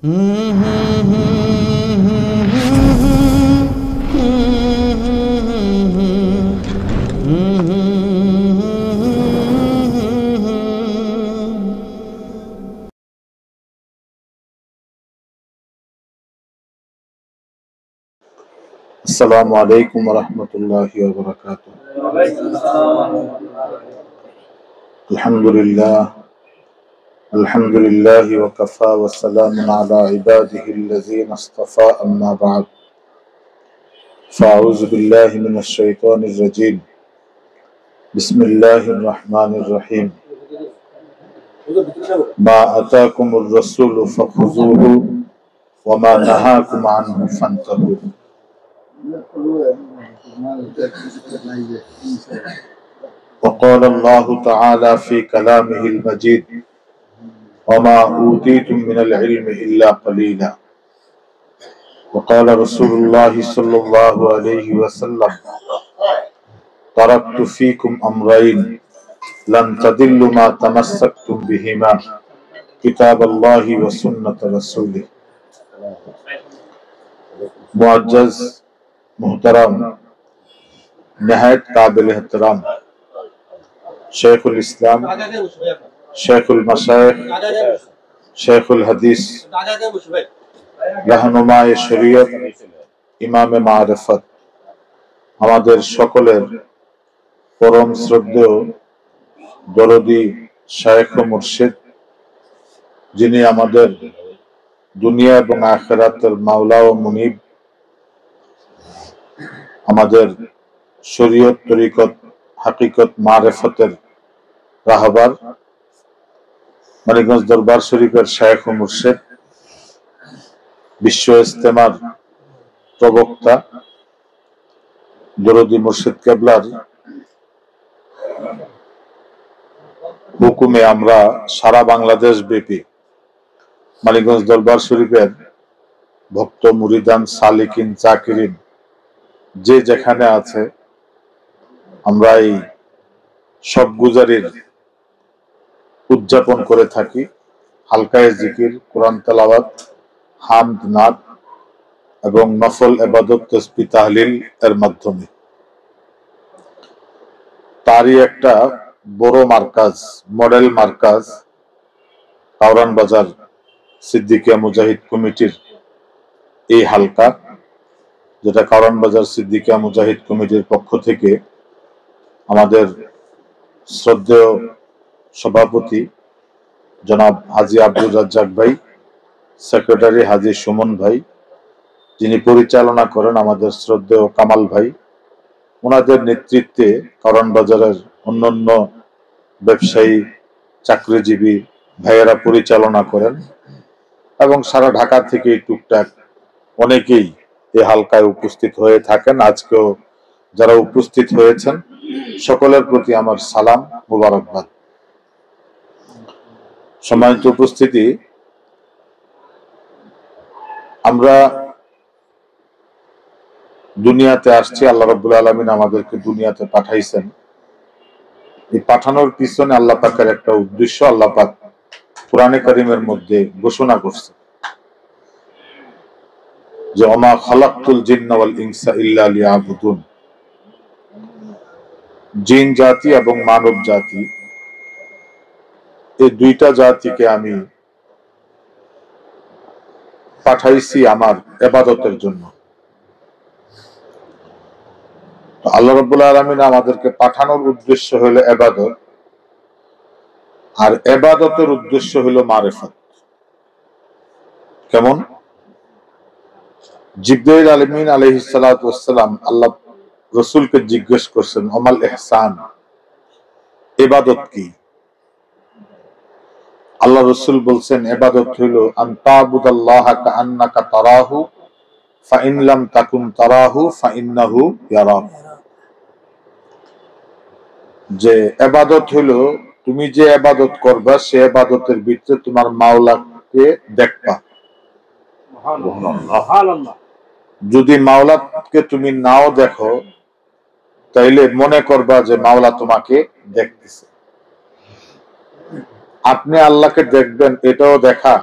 السلام عليكم ورحمة الله وبركاته. الحمد لله وكفى والسلام على عباده الذين اصطفى أما بعد فأعوذ بالله من الشيطان الرجيم بسم الله الرحمن الرحيم ما أتاكم الرسول فخذوه وما نهاكم عنه فانتهوا. وقال الله تعالى في كلامه المجيد وما أوتيتم من العلم إلا قليلا. وقال رسول الله صلى الله عليه وسلم تركت فيكم أمرين لن تضلوا ما تمسكتم بهما كتاب الله وسنة رسوله. मुअज्जज़ मुहतरम नहायत काबिल एहतराम शेखुल इस्लाम शेखुल मशाइख शेखुल हदीस रहनुमाए शरीयत इमामे मारिफत আমাদের সকলের পরম শ্রদ্ধেয় দরদি শায়েখ ও মুর্শিদ, যিনি আমাদের দুনিয়া এবং আখিরাতের মাওলা ও মুনিব, আমাদের শরীয়ত তরিকত হাকিকত মারিফতের রাহবার, মানিকগঞ্জ দরবার শরীফের শায়েখ ও মুর্শিদ, বিশ্ব ইজতেমার প্রবক্তা দরদি মুর্শিদ কেবলার হুকুমে আমরা সারা বাংলাদেশ ব্যাপী মানিকগঞ্জ দরবার শরীফের ভক্ত মুরিদান সালিকিন জাকিরিন যে যেখানে আছে, আমরা এই সব গুজারির উদযাপন করে থাকি হালকায়ে জিকির, কোরআন তেলাওয়াত, হামদ, নাত এবং নফল ইবাদত, তাসবিহ, তাহলিল এর মাধ্যমে। তারই একটা বড় মার্কাজ, মডেল মার্কাজ কাওরান বাজার সিদ্দিকিয়া মুজাহিদ কমিটির এই হালকা, যেটা কাওরান বাজার সিদ্দিকিয়া মুজাহিদ কমিটির পক্ষ থেকে আমাদের শ্রদ্ধেয় সভাপতি জনাব হাজী আব্দুর রাজ্জাক ভাই, সেক্রেটারি হাজী সুমন ভাই, যিনি পরিচালনা করেন আমাদের শ্রদ্ধেয় কামাল ভাই, ওনাদের নেতৃত্বে কাওরান বাজারের অন্যান্য ব্যবসায়ী চাকরিজীবী ভাইয়েরা পরিচালনা করেন এবং সারা ঢাকা থেকে টুকটাক অনেকেই এই হালকায় উপস্থিত হয়ে থাকেন। আজকেও যারা উপস্থিত হয়েছেন সকলের প্রতি আমার সালাম, মুবারকবাদ। সম্মানিত উপস্থিতি, আমরা দুনিয়াতে আসছি, আল্লাহ রাব্বুল আলামিন আমাদেরকে দুনিয়াতে পাঠাইছেন। এই পাঠানোর পিছনে আল্লাহ পাকের একটা উদ্দেশ্য আল্লাহ পাক কোরআনে কারীমের মধ্যে ঘোষণা করছে যে ওমা খালাকতুল জিন্না ওয়াল ইনসা ইল্লা লিয়াবুদুন। জিন জাতি এবং মানব জাতি, এই দুইটা জাতিকে আমি পাঠাইছি আমার ইবাদতের জন্য। আল্লাহ রাব্বুল আলামিন আমাদেরকে পাঠানোর উদ্দেশ্য হলো ইবাদত, আর ইবাদতের উদ্দেশ্য হলো মারিফত। কেমন? জিবরাইল আমিন আলাইহিস সালাতু ওয়াস সালাম আল্লাহ রাসূলকে জিজ্ঞেস করছেন, আমাল ইহসান, ইবাদত কি? আল্লাহ রাসূল বলছেন, ইবাদত হলো আন তা'বুদাল্লাহা কাআন্নাকা তারাহু ফাইন লাম তাকুন তারাহু ফাইন্নাহু ইয়ারাক। যে ইবাদত হলো তুমি যে ইবাদত করবা সে ইবাদতের ভিতরে তোমার মাওলাকে দেখবা। সুবহানাল্লাহ। যদি মাওলাকে তুমি নাও দেখো তাইলে মনে করবা যে মাওলা তোমাকে দেখতেছে। আপনি আল্লাহকে দেখবেন এটাও দেখা,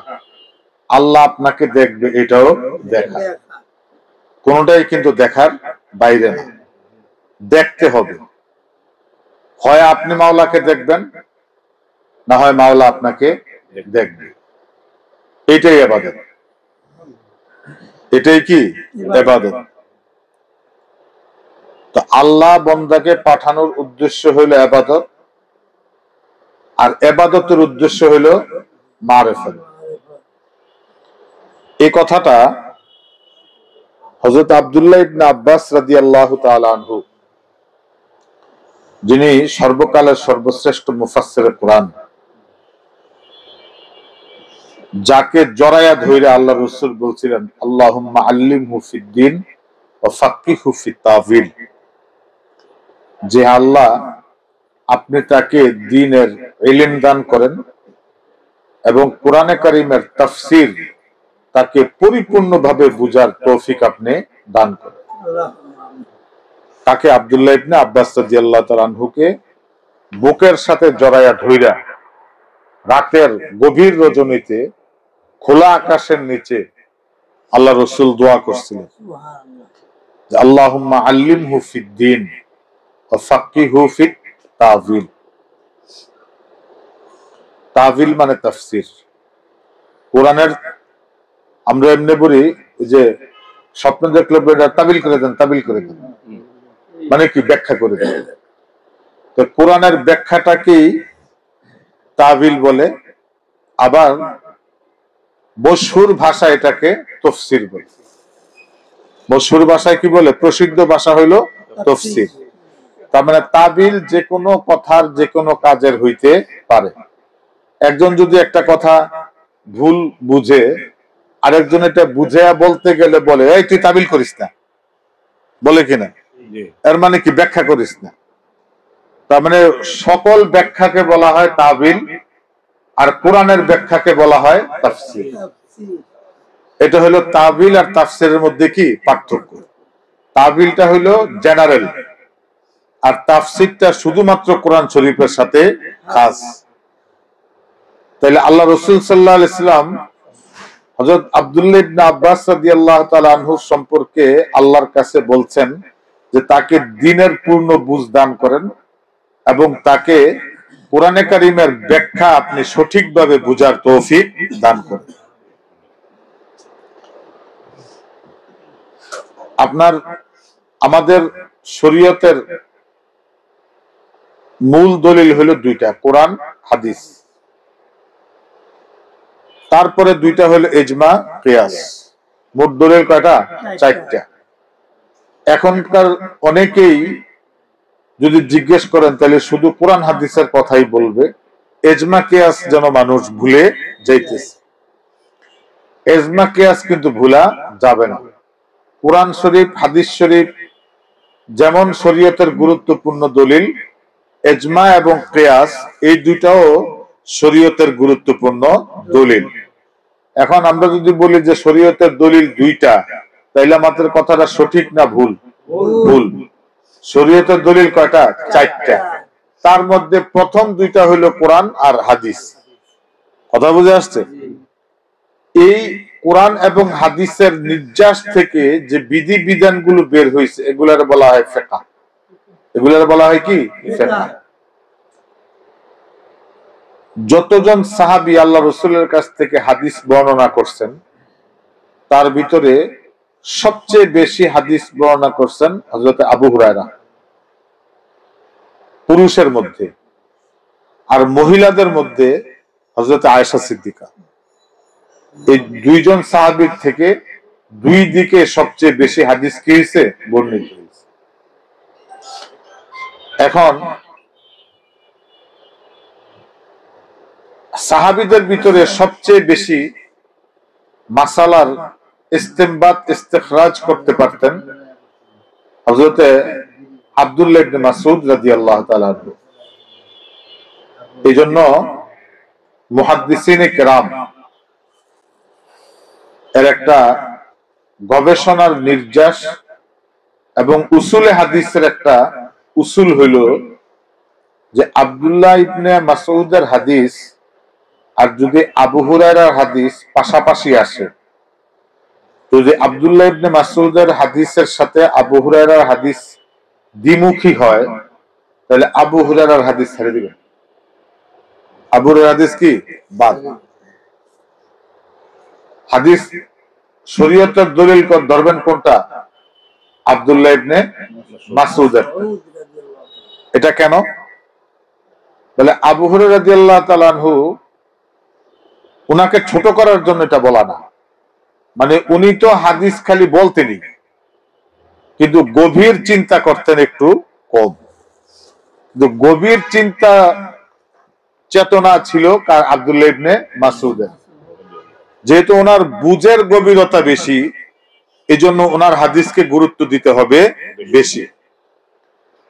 আল্লাহ আপনাকে দেখবে এটাও দেখা, কোনটাই কিন্তু দেখার বাইরে না, দেখতে হবে। হয় আপনি মাওলাকে দেখবেন, না হয় মাওলা আপনাকে দেখবে। এটাই ইবাদত, এটাই কি ইবাদত। তো আল্লাহ বান্দাকে পাঠানোর উদ্দেশ্য হইল ইবাদত, আর ইবাদতের উদ্দেশ্য হইল মারিফত। এই কথাটা হযরত আব্দুল্লাহ ইবনে আব্বাস রাদিয়াল্লাহু তাআলা আনহু, যিনি সর্বকালের সর্বশ্রেষ্ঠ মুফাসসিরে কোরআন, যাকে জড়ায়া ধরে আল্লাহ রাসূল বলছিলেন আল্লাহুম্মা আল্লিমহু ফিদ্দীন ওয়া ফাক্কিহু ফিত তাওয়িল, যে আল্লাহ আপনি তাকে দ্বীনের ইলম দান করেন এবং কোরআনে কারীমের তাফসীর তাকে পরিপূর্ণভাবে বুঝার তৌফিক আপনি দান করেন। তাকে আব্দুল্লাহ ইবনে আব্বাস রাদিয়াল্লাহু তাআলা আনহুকে বুকের সাথে জড়ায়া ধইরা রাতের গভীর রজনীতে খোলা আকাশের নিচে আল্লাহ রাসূল দোয়া করছিলেন, আল্লাহুম্মা আল্লিমহু ফিদ্দীন ওয়া ফাক্কিহু ফিত তাওয়িল। তাওয়িল মানে তাফসীর। কোরআনের আমরা এমনি বলি যে স্বপ্ন দেখলে তাবিল করে দেন, তাবিল করে দেন, মানে কি ব্যাখ্যা করে দেন। তো কোরআনের ব্যাখ্যাটাকেই তাবিল বলে, আবার মশহুর ভাষা এটাকে তাফসীর বলে। মশহুর ভাষায় কি বলে? প্রসিদ্ধ ভাষা হইল তাফসীর। তার মানে তাবিল যে কোনো কথার যে কোনো কাজের হইতে পারে। একজন যদি একটা কথা ভুল বুঝে, আরেকজন এটা বুঝে বলতে গেলে বলে এই তুই তাবিল করিস না, বলে কিনা? এর মানে কি ব্যাখ্যা করিস না। তার মানে সকল ব্যাখ্যাকে বলা হয় তাবিল, আর কোরআনের ব্যাখ্যাকে বলা হয় তাফসীর। এটা হলো তাবিল আর তাফসীরের মধ্যে কি পার্থক্য। তাবিলটা হলো জেনারেল, আর তাফসীরটা শুধুমাত্র কোরআন শরীফের সাথে খাস। তাইলে আল্লাহ রাসূল সাল্লাল্লাহু আলাইহি সাল্লাম হযরত আব্দুল্লাহ ইবনে আব্বাস রাদিয়াল্লাহু তাআলা আনহু সম্পর্কে আল্লাহর কাছে বলছেন যে তাকে দ্বীনের পূর্ণ বুঝ দান করেন এবং তাকে কোরআনে কারীমের ব্যাখ্যা আপনি সঠিকভাবে বুঝার তৌফিক দান করেন। আপনার আমাদের শরীয়তের মূল দলিল হলো দুইটা, কোরআন হাদিস। তারপরে দুইটা হলো ইজমা কিয়াস। মোট দলিল কয়টা? চারটা। এখনকার অনেকেই যদি জিজ্ঞেস করেন তাহলে শুধু কোরআন হাদিসের কথাই বলবে, ইজমা কিয়াস যেন মানুষ ভুলে যাইতেছে। ইজমা কিয়াস কিন্তু ভুলা যাবে না। কোরআন শরীফ হাদিস শরীফ যেমন শরীয়তের গুরুত্বপূর্ণ দলিল, ইজমা এবং কিয়াস এই দুইটাও শরীয়তের গুরুত্বপূর্ণ দলিল। এখন আমরা যদি বলি যে শরীয়তের দলিল দুইটা, তাইলে আমাদের কথাটা সঠিক না ভুল? ভুল। শরীয়তের দলিল কয়টা? চারটা। তার মধ্যে প্রথম দুইটা হলো কোরআন আর হাদিস। কথা বুঝে আসছে? এই কোরআন এবং হাদিসের নির্যাস থেকে যে বিধি বিধানগুলো বের হয়েছে এগুলার বলা হয় ফিকহ। এগুলার বলা হয় কি? ফিকহ। যতজন সাহাবী আল্লাহ রাসূলের কাছ থেকে হাদিস বর্ণনা করছেন তার ভিতরে সবচেয়ে বেশি হাদিস বর্ণনা করছেন হযরত আবু হুরায়রা পুরুষের মধ্যে, আর মহিলাদের মধ্যে হযরত আয়েশা সিদ্দিকা। এই দুইজন সাহাবীর থেকে দুই দিকে সবচেয়ে বেশি হাদিস কি হয়েছে? বর্ণিত হয়েছে। এখন সাহাবীদের ভিতরে সবচেয়ে বেশি মাসালার ইস্তেমবাত ইস্তেখরাজ করতে পারতেন হযরত আব্দুল্লাহ ইবনে মাসউদ রাদিয়াল্লাহু তাআলা আনহু। এইজন্য মুহাদ্দিসিনে কেরাম এর একটা গবেষণার নির্যাস এবং উসুলে হাদিসের একটা উসুল হইল যে আব্দুল্লাহ ইবনে মাসউদের হাদিস আর যদি আবু হুরায়রার হাদিস পাশাপাশি আসে, তো যে আব্দুল্লাহ ইবনে মাসউদের হাদিসের সাথে আবু হুরায়রার হাদিস দ্বিমুখী হয়, তাহলে আবু হুরায়রার হাদিস ছেড়ে দিবেন। আবু হুরায়রার হাদিস কি বাদ। হাদিস শরীয়তের দলিল ধরবেন কোনটা? আব্দুল্লাহ ইবনে মাসউদের। এটা কেন? বলে আবু হুরায়রা রাদিয়াল্লাহু তাআলা আনহু, উনাকে ছোট করার জন্য এটা বলা না, মানে উনি তো হাদিস খালি বলতেনই, কিন্তু গভীর চিন্তা করতেন একটু কম। কিন্তু গভীর চিন্তা চেতনা ছিল কার? আব্দুল্লাহ ইবনে মাসউদের। যেহেতু ওনার বুঝের গভীরতা বেশি, এজন্য ওনার হাদিসকে গুরুত্ব দিতে হবে বেশি।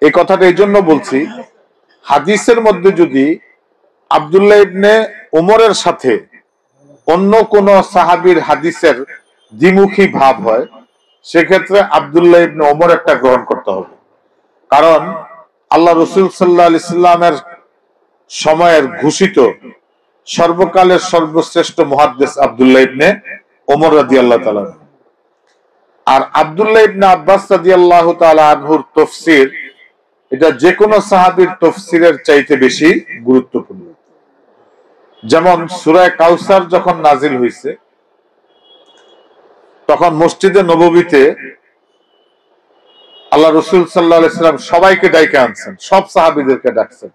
এই কথাটা এই জন্য বলছি, হাদিসের মধ্যে যদি আব্দুল্লাহ ইবনে ওমরের সাথে অন্য কোন সাহাবীর হাদিসের দ্বিমুখী ভাব হয়, সেক্ষেত্রে আব্দুল্লাহ ইবনে ওমর একটা গ্রহণ করতে হবে। কারণ আল্লাহ রাসূল সাল্লাল্লাহু আলাইহি সাল্লামের সময়ের ঘোষিত সর্বকালের সর্বশ্রেষ্ঠ মুহাদ্দিস আব্দুল্লাহ ইবনে ওমর রাদিয়াল্লাহু তাআলা। আর আব্দুল্লাহ ইবনে আব্বাস রাদিয়াল্লাহু তাআলা আনহুর তাফসীর, এটা যে কোনো সাহাবীর তাফসীরের চাইতে বেশি গুরুত্বপূর্ণ। যেমন সূরা কাউসার যখন নাজিল হয়েছে, তখন মসজিদে নববীতে আল্লাহ রাসূল সাল্লাল্লাহু আলাইহি সাল্লাম সবাইকে ডাইকে আনছেন, সব সাহাবীদেরকে ডাকছেন।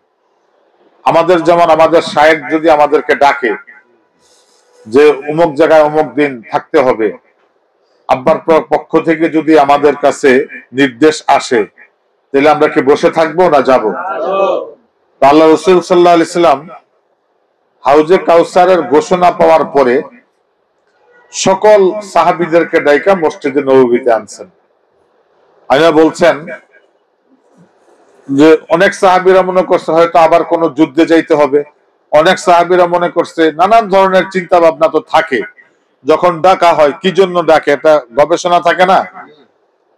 আমাদের যেমন আমাদের শায়েখ যদি আমাদেরকে ডাকে যে অমুক জায়গায় অমুক দিন থাকতে হবে, আব্বার পক্ষ থেকে যদি আমাদের কাছে নির্দেশ আসে, তাহলে আমরা কি বসে থাকবো না যাব? আল্লাহ রাসূল সাল্লাল্লাহু আলাইহি সাল্লাম হাউজে কাউসারের ঘোষণা পাওয়ার পরে সকল সাহাবীদেরকে ডাইকা মসজিদে নববীতে আনছেন। আইনা বলছেন যে অনেক সাহাবীরা মনে করছে হয়তো আবার কোন যুদ্ধে যাইতে হবে, অনেক সাহাবীরা মনে করছে, নানান ধরনের চিন্তা ভাবনা তো থাকে যখন ডাকা হয়, কি জন্য ডাকে, এটা গবেষণা থাকে না।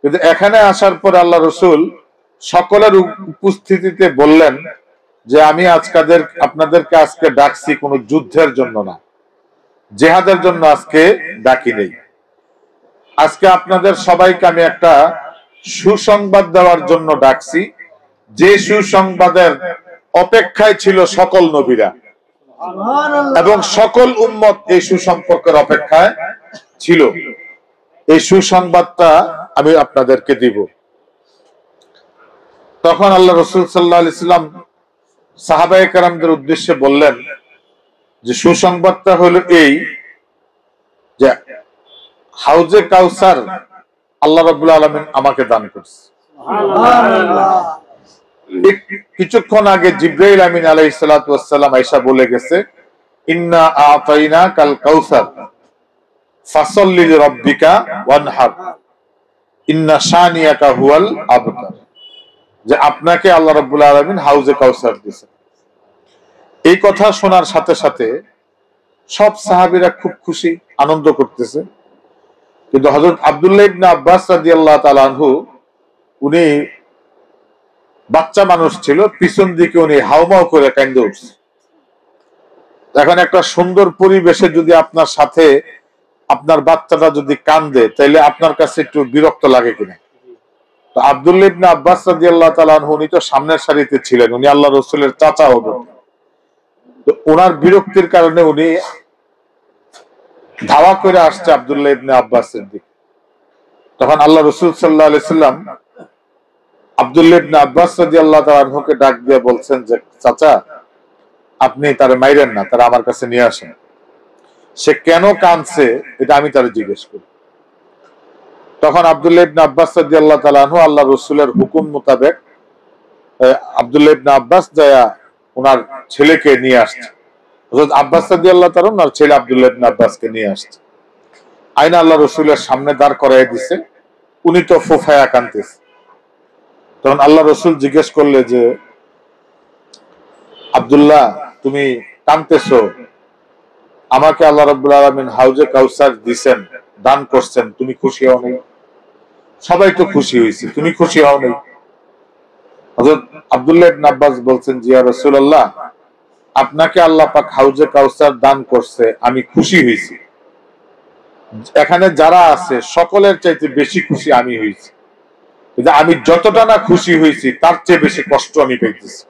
কিন্তু এখানে আসার পর আল্লাহ রাসূল সকলের উপস্থিতিতে বললেন যে আমি আপনাদেরকে আজকে ডাকছি কোনো যুদ্ধের জন্য না, জিহাদের জন্য আজকে ডাকি নেই। আজকে আপনাদের সবাইকে আমি একটা সুসংবাদ দেওয়ার জন্য ডাকছি, যে সুসংবাদের অপেক্ষায় ছিল সকল নবীরা এবং সকল উম্মত এই সুসম্পর্কের অপেক্ষায় ছিল। এই সুসংবাদটা আমি আপনাদেরকে দিব। তখন আল্লাহ রাসূল সাল্লাল্লাহু আলাইহি সাল্লাম সাহাবায়ে কেরামদের উদ্দেশ্যে বললেন যে সুসংবাদটা হলো এই, যে হাউজে কাউসার আল্লাহ রাব্বুল আলামিন আমাকে দান করেছে। সুবহানাল্লাহ। কিছুক্ষণ আগে জিবরাইল আমিন আলাইহিস সালাতু ওয়াস সালাম আয়েশা বলে গেছে, ইন্না আতাইনাকাল কাউসার ফাসাল্লি লিরাব্বিকা ওয়ানহার ইন্না শানিয়াকা হুয়াল আবতার, যে আপনাকে আল্লাহ রাব্বুল আলামিন হাউজে কাউসার দিয়েছেন। এই কথা শোনার সাথে সাথে সব সাহাবীরা খুব খুশি, আনন্দ করতেছে। কিন্তু হযরত আব্দুল্লাহ ইবনে আব্বাস রাদিয়াল্লাহু তাআলা আনহু, উনি বাচ্চা মানুষ ছিল, পিছন দিকে উনি হাউমাউ করে কাঁদে উঠছে। এখন একটা সুন্দর পরিবেশে যদি আপনার সাথে আপনার বাচ্চাটা যদি কান্দে, তাহলে আপনার কাছে একটু বিরক্ত লাগে কিনা? তো আব্দুল্লাহ ইবনে আব্বাস রাদিয়াল্লাহু তাআলা আনহু, উনি তো সামনের সারিতে ছিলেন, উনি আল্লাহ রাসূলের চাচা হবেন। তো ওনার বিরক্তির কারণে উনি ধাওয়া করে আসছে আব্দুল্লাহ ইবনে আব্বাসের দিকে। তখন আল্লাহ রাসূল সাল্লাল্লাহু আলাইহি সাল্লাম আব্দুল্লাহ ইবনে আব্বাস রাদিয়াল্লাহু তাআলা আনহুকে ডাক দিয়ে বলছেন যে, চাচা আপনি তারে মাইরেন না, তারা আমার কাছে নিয়ে আসেন। সে কেন কাঁদছে এটা আমি তারে জিজ্ঞেস করি। তখন আব্দুল্লাহ ইবনে আব্বাস রাদিয়াল্লাহু তাআলা আনহু আল্লাহ রাসূলের হুকুম মোতাবেক আব্দুল্লাহ ইবনে আব্বাস যায়া ওনার ছেলেকে নিয়ে আসছে। হযরত আব্বাস রাদিয়াল্লাহু তাআলা ওনার ছেলে আব্দুল্লাহ ইবনে আব্বাসকে নিয়ে আসছে। আইনা আল্লাহ রাসূলের সামনে দাঁড় করায় দিছে, উনি তো ফুফায়া কাঁদতেছে। তখন আল্লাহ রাসূল জিজ্ঞেস করলে যে, আব্দুল্লাহ তুমি কাঁদতেছো, আমাকে আল্লাহ রাব্বুল আলামিন হাউজে কাউসার দিবেন, দান করছেন, তুমি খুশি হও নাই? সবাই তো খুশি হয়েছে, তুমি খুশি হও নাই? হযরত আব্দুল্লাহ ইবনে আব্বাস বলছেন, জি ইয়া রাসূলুল্লাহ, আপনাকে আল্লাহ পাক হাউজে কাউসার দান করছে, আমি খুশি হয়েছি। এখানে যারা আছে সকলের চাইতে বেশি খুশি আমি হয়েছি, কিন্তু আমি যতটা না খুশি হয়েছি তার চেয়ে বেশি কষ্ট আমি পাইতেছি।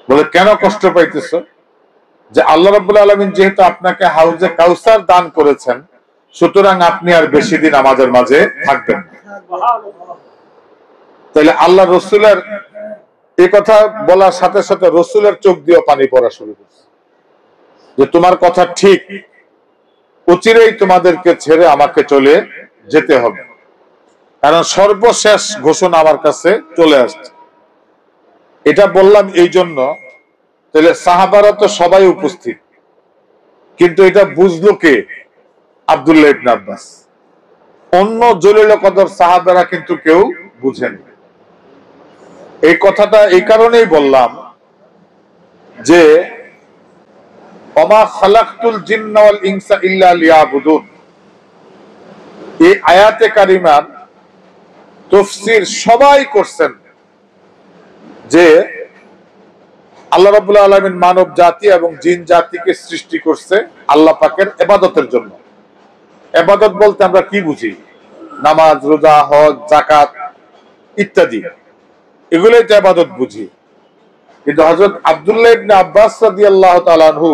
বলে কেন কষ্ট পাইতেছ? যে আল্লাহ রাব্বুল আলামিন যেহেতু আপনাকে হাউজে কাউসার দান করেছেন, সুতরাং আপনি আর বেশি দিন আমাদের মাঝে থাকবেন না। তাহলে আল্লাহ রসুলের এই কথা বলার সাথে সাথে রসুলের চোখ দিয়ে পানি পড়া শুরু করছে যে তোমার কথা ঠিক, অচিরেই তোমাদেরকে ছেড়ে আমাকে চলে যেতে হবে, কারণ সর্বশেষ ঘোষণা আমার কাছে চলে আসছে। এটা বললাম এই জন্য, তাহলে সাহাবারা তো সবাই উপস্থিত, কিন্তু এটা বুঝলো কে? আব্দুল্লাহ ইবনে আব্বাস। অন্য জলিল কদর সাহাবারা কিন্তু কেউ বুঝেনি। এই কথাটা এই কারণেই বললাম যে ওমা খালাকতুল জিন্না ওয়াল ইনসা ইল্লা লিয়াবুদুন, এই আয়াতে কারিমার তাফসীর সবাই করছেন যে আল্লাহ রাব্বুল আলামিন মানব জাতি এবং জিন জাতিকে সৃষ্টি করছে আল্লাহ পাকের ইবাদতের জন্য। ইবাদত বলতে আমরা কি বুঝি? নামাজ, রোজা, হজ, যাকাত ইত্যাদি, এগুলোই তো ইবাদত বুঝি। কিন্তু হযরত আব্দুল্লাহ ইবনে আব্বাস রাদিয়াল্লাহু তাআলা আনহু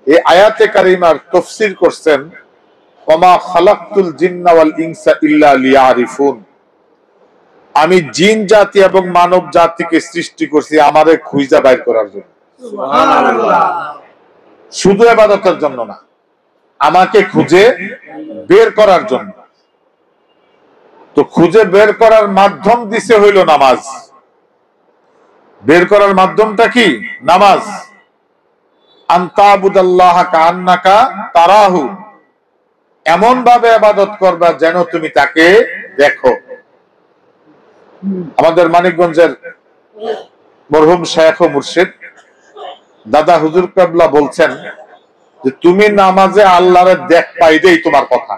এই আয়াতে কারিমার তাফসীর করছেন ওমা খালাকতুল জিন্না ওয়াল ইনসা ইল্লা লিয়ারিফুন, আমি জিন জাতি এবং মানব জাতিকে সৃষ্টি করছি আমারে খুঁজা বাইর করার জন্য। সুবহানাল্লাহ। শুধু ইবাদতের জন্য না, আমাকে খুঁজে বের করার জন্য। তো খুঁজে বের করার মাধ্যম দিছে হইল নামাজ। বের করার মাধ্যমটা কি? নামাজ। আনতাবুদাল্লাহ কাআন্নাকা তারাহু, এমন ভাবে ইবাদত করবা যেন তুমি তাকে দেখো। আমাদের মানিকগঞ্জের মরহুম শায়খ ও মুর্শিদ দাদা হুজুর কেবলা বলছেন যে তুমি নামাজে আল্লাহরে দেখবা, এটাই তোমার কথা।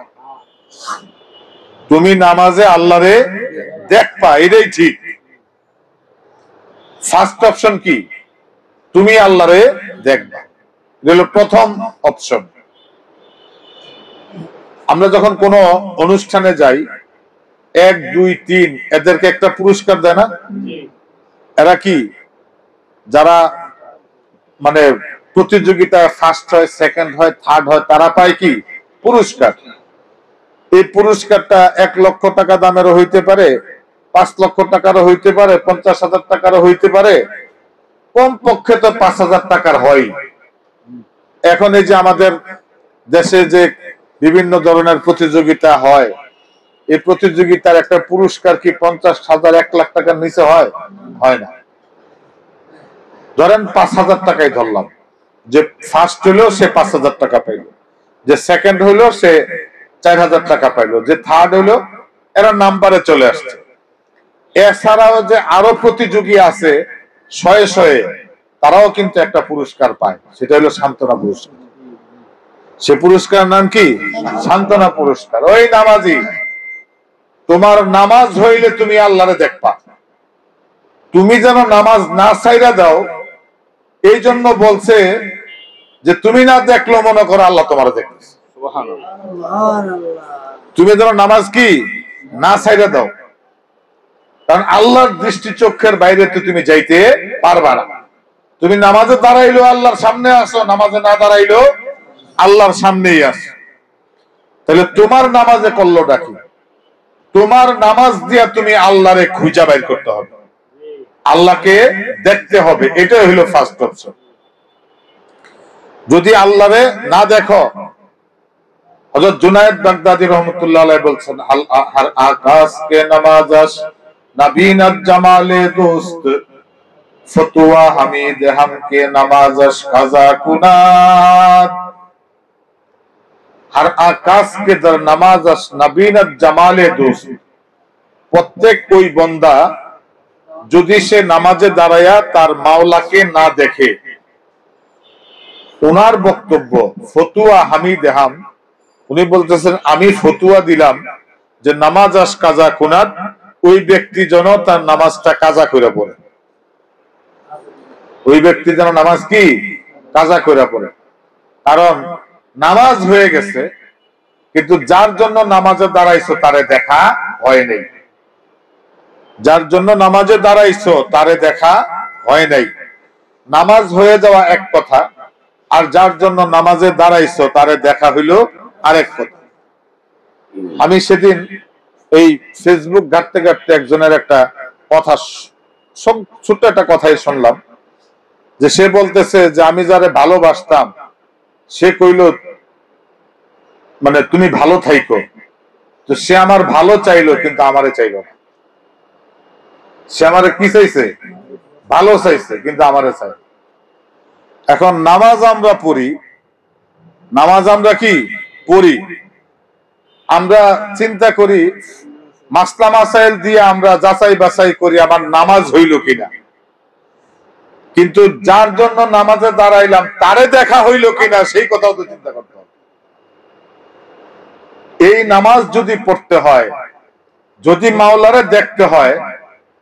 তুমি নামাজে আল্লাহরে দেখবা, এটাই ঠিক। ফার্স্ট অপশন কি? তুমি আল্লাহরে দেখবা, এটা হলো প্রথম অপশন। আমরা যখন কোন অনুষ্ঠানে যাই, 1, 2, 3 এদেরকে একটা পুরস্কার দেয় না? এরা কি যারা মানে প্রতিযোগিতায় ফার্স্ট হয়, সেকেন্ড হয়, থার্ড হয়, তারা পায় কি পুরস্কার। এই পুরস্কারটা 1 লক্ষ টাকা দামেরও হইতে পারে, 5 লক্ষ টাকারও হইতে পারে, 50,000 টাকারও হইতে পারে, কম পক্ষে তো 5,000 টাকার হয়। এখন এই যে আমাদের দেশে যে বিভিন্ন ধরনের প্রতিযোগিতা হয়, এই প্রতিযোগিতার একটা পুরস্কার কি 50,000, 1 লাখ টাকার নিচে হয়? হয় না। ধরেন 5,000 টাকাই ধরলাম, যে ফার্স্ট হইলো সে 5,000 টাকা পাইল, যে সেকেন্ড হইলো সে 4,000 টাকা পাইল, যে থার্ড হইলো, এরা নাম্বারে চলে আসছে। এছাড়াও যে আরো প্রতিযোগী আছে শয়ে শয়ে, তারাও কিন্তু একটা পুরস্কার পায়, সেটা হলো সান্ত্বনা পুরস্কার। সে পুরস্কার নাম কি? সান্ত্বনা পুরস্কার। ওই নামাজি, তোমার নামাজ হইলে তুমি আল্লাহরে দেখবা। তুমি যেন নামাজ না ছাইরা দাও, এই জন্য বলছে যে তুমি না দেখলো মনে করো আল্লাহ তোমার দেখতেছে। তুমি যেন নামাজ কি না ছাইরা দাও, কারণ আল্লাহর দৃষ্টি চক্ষের বাইরে তো তুমি যাইতে পারবা না। তুমি নামাজে দাঁড়াইলো আল্লাহর সামনে আসো, নামাজে না দাঁড়াইলো আল্লাহর সামনেই আসো। তাহলে তোমার নামাজে করলোটা কি? তোমার নামাজ দিয়া তুমি আল্লাহরে খুঁজা বাইর করতে হবে, আল্লাহকে দেখতে হবে। এটাই হলো ফার্স্ট অপশন। যদি আল্লাহরে না দেখো, হযরত জুনায়েদ বাগদাদী রহমাতুল্লাহ আলাইহি বলছেন, হর আকাশ কে নামাজাশ নবীনাত জামালে দোস্ত, ফতোয়া হামিদ হাম কে নামাজাশ কাজা কুনাত। হর আকাশ কে দর নামাজাশ নবীনাত জামালে দোস্ত, প্রত্যেক ওই বান্দা যদি সে নামাজে দাঁড়ায়া তার মাওলাকে না দেখে, ওনার বক্তব্য ফতুয়া হামিদ হাম, উনি বলতেছেন আমি ফতুয়া দিলাম যে নামাজ আস কাজা কুনাত, ওই ব্যক্তি যেন তার নামাজটা কাজা করে পড়ে। ওই ব্যক্তি যেন নামাজ কি কাজা করে পড়ে। কারণ নামাজ হয়ে গেছে, কিন্তু যার জন্য নামাজে দাঁড়াইছো তারে দেখা হয় নাই। যার জন্য নামাজে দাঁড়াইছো তারে দেখা হয় নাই। নামাজ হয়ে যাওয়া এক কথা, আর যার জন্য নামাজে দাঁড়াইছো তারে দেখা হইল আরেক কথা। আমি সেদিন এই ফেসবুক ঘাটতে ঘাটতে একজনের একটা কথা, ছোট্ট একটা কথাই শুনলাম, যে সে বলতেছে যে আমি যারে ভালোবাসতাম সে কইল মানে তুমি ভালো থাইকো, তো সে আমার ভালো চাইলো কিন্তু আমারে চাইলো না। সে আমারে কি চাইছে? ভালো চাইছে, কিন্তু আমারে চাই। এখন নামাজ আমরা পড়ি, নামাজ আমরা কি পড়ি, আমরা চিন্তা করি মাসলা মাসাইল দিয়ে আমরা যাচাই বাছাই করি আমার নামাজ হইল কিনা, কিন্তু যার জন্য নামাজে দাঁড়াইলাম তারে দেখা হইল কিনা সেই কথাও তো চিন্তা করতে হবে। এই নামাজ যদি পড়তে হয়, যদি মাওলারে দেখতে হয়,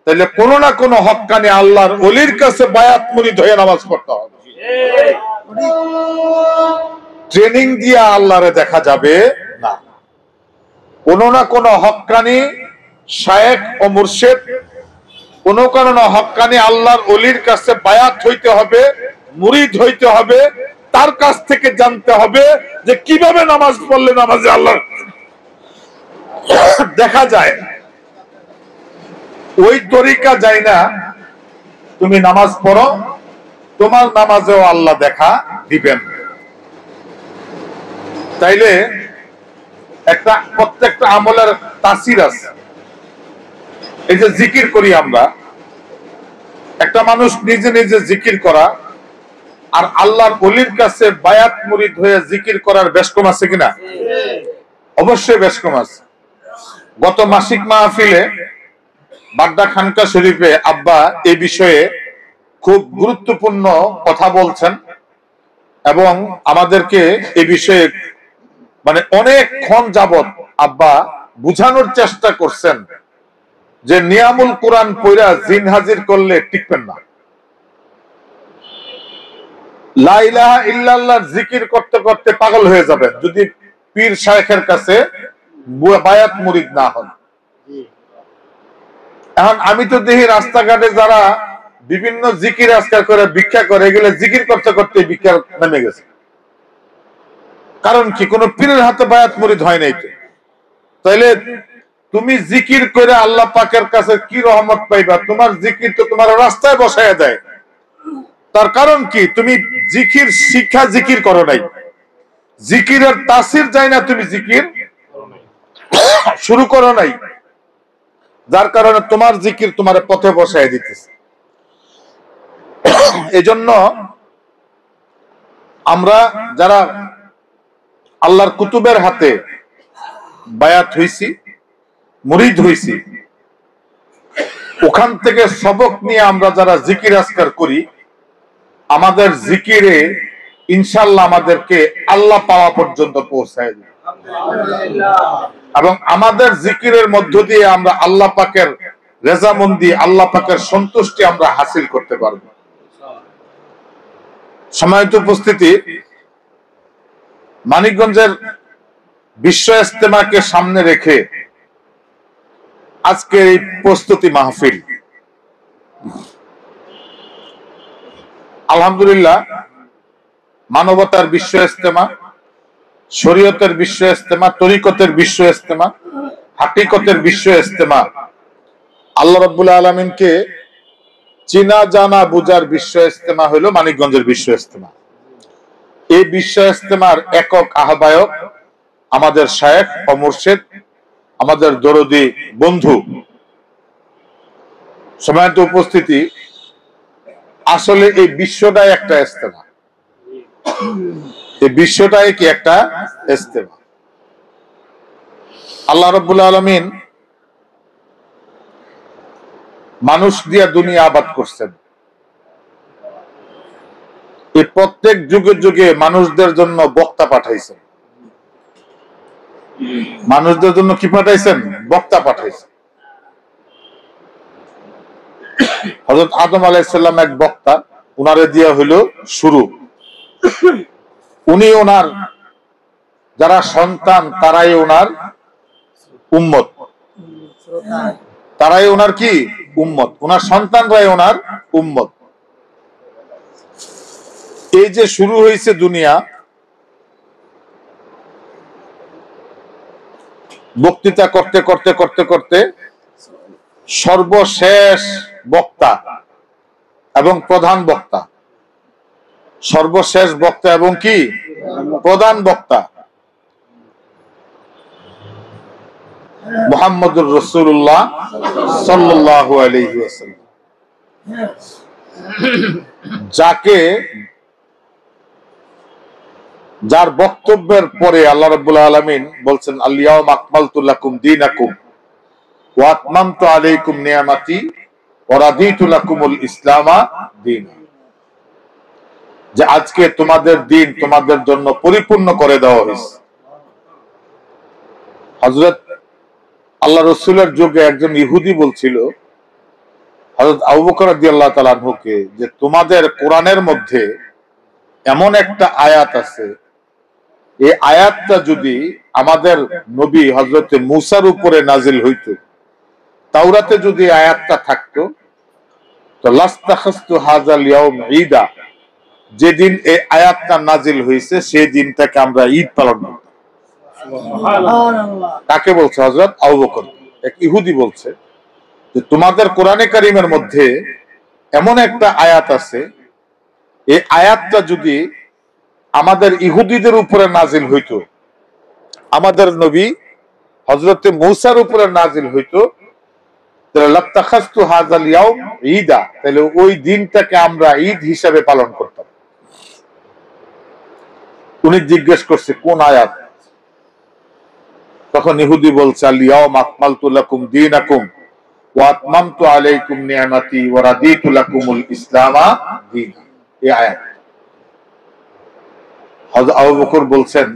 তাহলে কোন না কোন হক্কানি আল্লাহর ওলির কাছে বায়াত মুরিদ হয়ে নামাজ পড়তে হবে। ট্রেনিং দিয়ে আল্লাহরে দেখা যাবে না। কোন না কোন হক্কানি শায়েখ ও মুর্শিদ, কোন কোন হক্কানি আল্লাহর ওলির কাছে বায়াত হইতে হবে, মুরিদ হইতে হবে, তার কাছ থেকে জানতে হবে যে কিভাবে নামাজ পড়লে নামাজে আল্লাহ দেখা যায়। ওই তরিকা যায় না তুমি নামাজ পড়ো, তোমার নামাজেও আল্লাহ দেখা দিবেন। তাইলে একটা প্রত্যেকটা আমলের তাসির আছে। এই যে জিকির করি আমরা, একটা মানুষ নিজে নিজে জিকির করা আর আল্লাহর ওলির কাছে বায়াত মুরিদ হয়ে জিকির করার বেশ কম আছে কিনা? অবশ্যই বেশ কম আছে। গত মাসিক মাহফিলে বাড্ডা খানকা শরীফে আব্বা এই বিষয়ে খুব গুরুত্বপূর্ণ কথা বলছেন এবং আমাদেরকে এই বিষয়ে মানে অনেকক্ষণ যাবত আব্বা বুঝানোর চেষ্টা করছেন যে নিয়ামুল কোরআন পড়া জিন হাজির করলে টিকবেন না। লা ইলাহা ইল্লাল্লাহর জিকির করতে করতে পাগল হয়ে যাবেন যদি পীর শায়েখের কাছে বায়াত মুরিদ না হন। এখন আমি তো দেখি রাস্তাঘাটে যারা বিভিন্ন জিকির আজকাল করে ভিক্ষা করে, এগুলো জিকির করতে করতে ভিক্ষা নেমে গেছে। কারণ কি? কোন পীরের হাতে বায়াত মুরিদ হয় নাই। তো তাইলে তুমি জিকির করে আল্লাহ পাকের কাছে কি রহমত পাইবা? তোমার জিকির তো তোমার রাস্তায় বসায় দেয়। তার কারণ কি? তুমি জিকির শিক্ষা জিকির করো নাই, জিকিরের তাসির যায় না, তুমি জিকির শুরু করো নাই, যার কারণে তোমার জিকির তোমার পথে বসায় দিতেছে। এজন্য আমরা যারা আল্লাহর কুতুবের হাতে বায়াত হইছি, মুরিদ হইছি, ওখান থেকে সবক নিয়ে আমরা যারা জিকির আজকার করি, আমাদের জিকিরে ইনশাআল্লাহ আমাদেরকে আল্লাহ পাওয়া পর্যন্ত পৌঁছায় দেয় এবং আমাদের জিকিরের মধ্য দিয়ে আমরা আল্লাহ পাকের রেজামন্দি, আল্লাহ পাকের সন্তুষ্টি আমরা হাসিল করতে পারব। সম্মানিত উপস্থিতি, মানিকগঞ্জের বিশ্ব ইজতেমাকে সামনে রেখে আজকে এই প্রস্তুতি মাহফিল, আলহামদুলিল্লাহ মানবতার বিশ্ব ইজতেমা, শরীয়তের বিশ্ব ইজতেমা, তরিকতের বিশ্ব ইজতেমা, হাকিকতের বিশ্ব ইজতেমা, আল্লাহ রাব্বুল আলামিনকে চিনা জানা বুঝার বিশ্ব ইজতেমা হলো মানিকগঞ্জের বিশ্ব ইজতেমা। এই বিশ্ব ইজতেমার একক আহ্বায়ক আমাদের শায়েখ ও মুর্শিদ, আমাদের দরদি বন্ধু। সম্মানিত উপস্থিতি, আসলে এই বিশ্বটাই একটা ইজতেমা, এই বিশ্বটাই কি একটা ইজতেমা। আল্লাহ রাব্বুল আলামিন মানুষ দিয়া দুনিয়া আবাদ করছেন। এই প্রত্যেক যুগে যুগে মানুষদের জন্য বক্তা পাঠাইছেন। মানুষদের জন্য কি পাঠাইছেন? বক্তা পাঠাইছেন। হযরত আদম আলাইহিস সালাম এক বক্তা, উনারে দিয়া হইল শুরু। উনি ওনার যারা সন্তান তারাই ওনার উম্মত, তারাই ওনার কি উম্মত, ওনার সন্তানরাই ওনার উম্মত। এই যে শুরু হয়েছে দুনিয়া, বক্তৃতা করতে করতে করতে করতে সর্বশেষ বক্তা এবং প্রধান বক্তা, সর্বশেষ বক্তা এবং কি প্রধান বক্তা মুহাম্মদুর রাসূলুল্লাহ সাল্লাল্লাহু আলাইহি ওয়াসাল্লাম, যাকে যার বক্তব্যের পরে আল্লাহ রাব্বুল আলামিন বলছেন আল-ইয়াওমা আকমালতু লাকুম দীনাকুম ওয়া আতমামতু আলাইকুম নিয়ামাতি ওয়া রাদিতু লাকুমুল ইসলামা দীনা, যে আজকে তোমাদের দিন তোমাদের জন্য পরিপূর্ণ করে দেওয়া হয়েছে। হযরত আল্লাহ রাসূলের যুগে একজন ইহুদি বলছিল হযরত আবু বকর রাদিয়াল্লাহু তাআলা আনহুকে, যে তোমাদের কোরআনের মধ্যে এমন একটা আয়াত আছে, এই আয়াতটা যদি আমাদের নবী হযরত মূসার উপরে নাজিল হইতো, তাওরাতে যদি আয়াতটা থাকতো, তো লাস্তাখাস্তু হাযাল ইয়াউম ঈদা, যেদিন এই আয়াতটা নাজিল হয়েছে সেই দিনটাকে আমরা ঈদ পালন করতাম। কাকে বলছে? হযরত আবু বকর। এক ইহুদি বলছে যে তোমাদের কোরআনে কারীমের মধ্যে এমন একটা আয়াত আছে, এই আয়াতটা যদি আমাদের ইহুদিদের উপরে নাজিল হইতো, আমাদের নবী হযরত মূসার উপরে নাজিল হইতো, তাহলে লাত্তাখাস্তু হাযাল ইয়াউম ঈদা, তাহলে ওই দিনটাকে আমরা ঈদ হিসাবে পালন করতাম। উনি জিজ্ঞেস করছে কোন আয়াত? তখন ইহুদি বলছে আল-ইয়াওমা আকমালতু লাকুম দীনাকুম ওয়া আতমামতু আলাইকুম নি'মাতি ওয়া রাদিতু লাকুমুল ইসলামা দীনা। এই আয়াত হযরত আবু বকর বলছেন